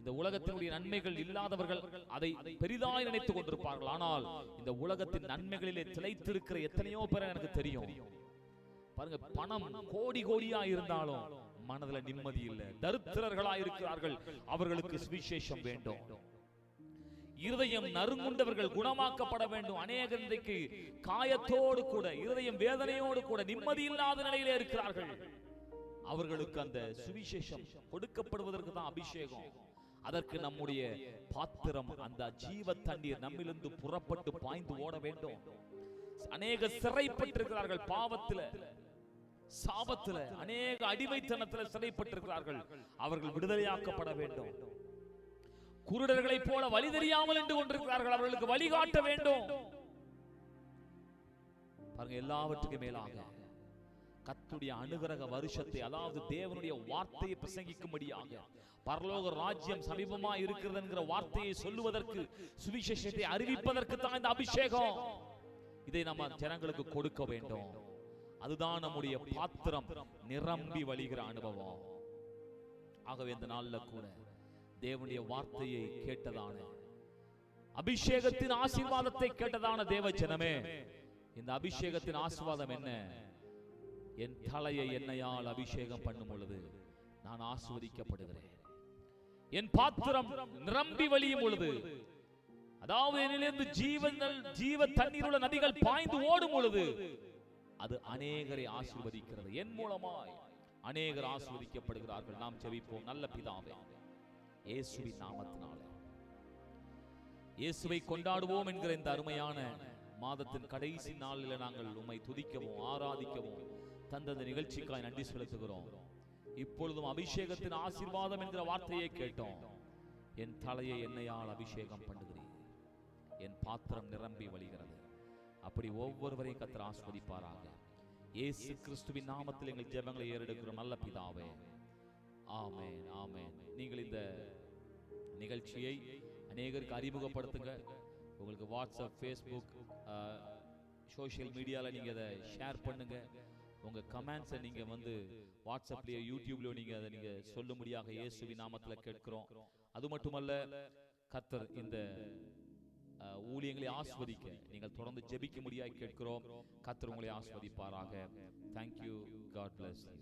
S1: இந்த உலகத்தினுடைய நன்மைகள் இல்லாதவர்கள் அதை பெரிதாய் நினைத்துக் கொண்டிருப்பார்கள். ஆனால் இந்த உலகத்தின் நன்மைகளிலே திளைத்திருக்கிற எத்தனையோ பேர் எனக்கு தெரியும். பாருங்க, பணம் கோடி கோடியா இருந்தாலும் மனதுல நிம்மதி இல்லை. தரித்திரர்களா இருக்கிறார்கள். அவர்களுக்கு சுவிசேஷம் வேண்டும். இருதயம் நறுங்குண்டவர்கள் குணமாக்கப்பட வேண்டும். அநேகர் இன்றைக்கு காயத்தோடு கூட, இருதயம் வேதனையோடு கூட, நிம்மதி இல்லாத நிலையிலே இருக்கிறார்கள். அவர்களுக்கு அந்த சுவிசேஷம் கொடுக்கப்படுவதற்கு தான் அபிஷேகம். அதற்கு நம்முடைய பாத்திரம், அந்த ஜீவ தண்ணீர் நம்மிலிருந்து புறப்பட்டு பாய்ந்து ஓட வேண்டும். அநேக சிறைப்பட்டிருக்கிறார்கள், பாவத்துல, சாபத்துல, அநேக அடிமைத்தனத்துல சிறைப்பட்டிருக்கிறார்கள். அவர்கள் விடுதலையாக்கப்பட வேண்டும். குருடர்களை போல வழி தெரியாமல் என்று கொண்டிருக்கிறார்கள். அவர்களுக்கு வழிகாட்ட வேண்டும். பாருங்க, எல்லாவற்றுக்கும் மேலாக கர்த்தருடைய அனுகிரக வருஷத்தை, அதாவது தேவனுடைய வார்த்தையை பிரசங்கிக்கும்படியாக, பரலோக ராஜ்யம் சமீபமா இருக்கிறது என்கிற வார்த்தையை சொல்லுவதற்கு, சுவிசேஷத்தை அறிவிப்பதற்கு தான் இந்த அபிஷேகம். இதை நம்ம ஜனங்களுக்கு கொடுக்க வேண்டும். அதுதான் நம்முடைய பாத்திரம் நிரம்பி வழிகிற அனுபவம். ஆகவே இந்த நாள்ல கூட தேவனுடைய வார்த்தையை கேட்டதான, அபிஷேகத்தின் ஆசீர்வாதத்தை கேட்டதான தேவ ஜனமே, இந்த அபிஷேகத்தின் ஆசீர்வாதம் என்ன? என் தலையை எண்ணெயால் அபிஷேகம் பண்ணும் பொழுது நான் ஆசீர்வதிக்கப்படுகிறேன். என் பாத்திரம் நிரம்பி வழியும் பொழுது, அதாவது என்னிலிருந்து ஜீவ தண்ணீர் உள்ள நதிகள் பாய்ந்து ஓடும் பொழுது அது அநேகரை ஆசீர்வதிக்கிறது. என் மூலமாய் அநேகர் ஆசீர்வதிக்கப்படுகிறார்கள். நாம் ஜெபிப்போம். நல்ல பிதாவே, இயேசுவின் நாமத்தினாலே இயேசுவை கொண்டாடுவோம் என்கிற இந்த அருமையான மாதத்தின் கடைசி நாளில் நாங்கள் உம்மை துதிக்கவும் ஆராதிக்கவும் தந்த நிகழ்ச்சிக்காய் நன்றி செலுத்துகிறோம். இப்பொழுதும் அபிஷேகத்தின் ஆசீர்வாதம் என்கிற வார்த்தையை கேட்டோம். என் தலையை எண்ணெயால் அபிஷேகம் பண்ணுகிறேன், என் பாத்திரம் நிரம்பி வழிகிறது. அப்படி ஒவ்வொருவரையும் கர்த்தர் ஆசீர்வதிப்பாராக. இயேசு கிறிஸ்துவின் நாமத்தில் எங்கள் ஜெபங்களை ஏறெடுக்கிறோம் நல்ல பிதாவே. ஆமென், ஆமென். நீங்கள் இந்த நிகழ்ச்சியை அநேகருக்கு அறிமுகப்படுத்துங்க. உங்களுக்கு வாட்ஸ்அப், ஃபேஸ்புக், சோஷியல் மீடியாவில் நீங்கள் அதை ஷேர் பண்ணுங்க. உங்கள் கமெண்ட்ஸை நீங்கள் வாட்ஸ்அப்லேயோ யூடியூப்லேயோ நீங்கள் அதை நீங்கள் சொல்லும்படியாக இயேசுவின் நாமத்தில் கேட்கிறோம். அது மட்டுமல்ல, கர்த்தர் இந்த ஊழியங்களை ஆஸ்வதிக்க நீங்கள் தொடர்ந்து ஜெபிக்க முடியாது கேட்கிறோம். கர்த்தர் உங்களை ஆஸ்வதிப்பாராக. Thank you. God bless you.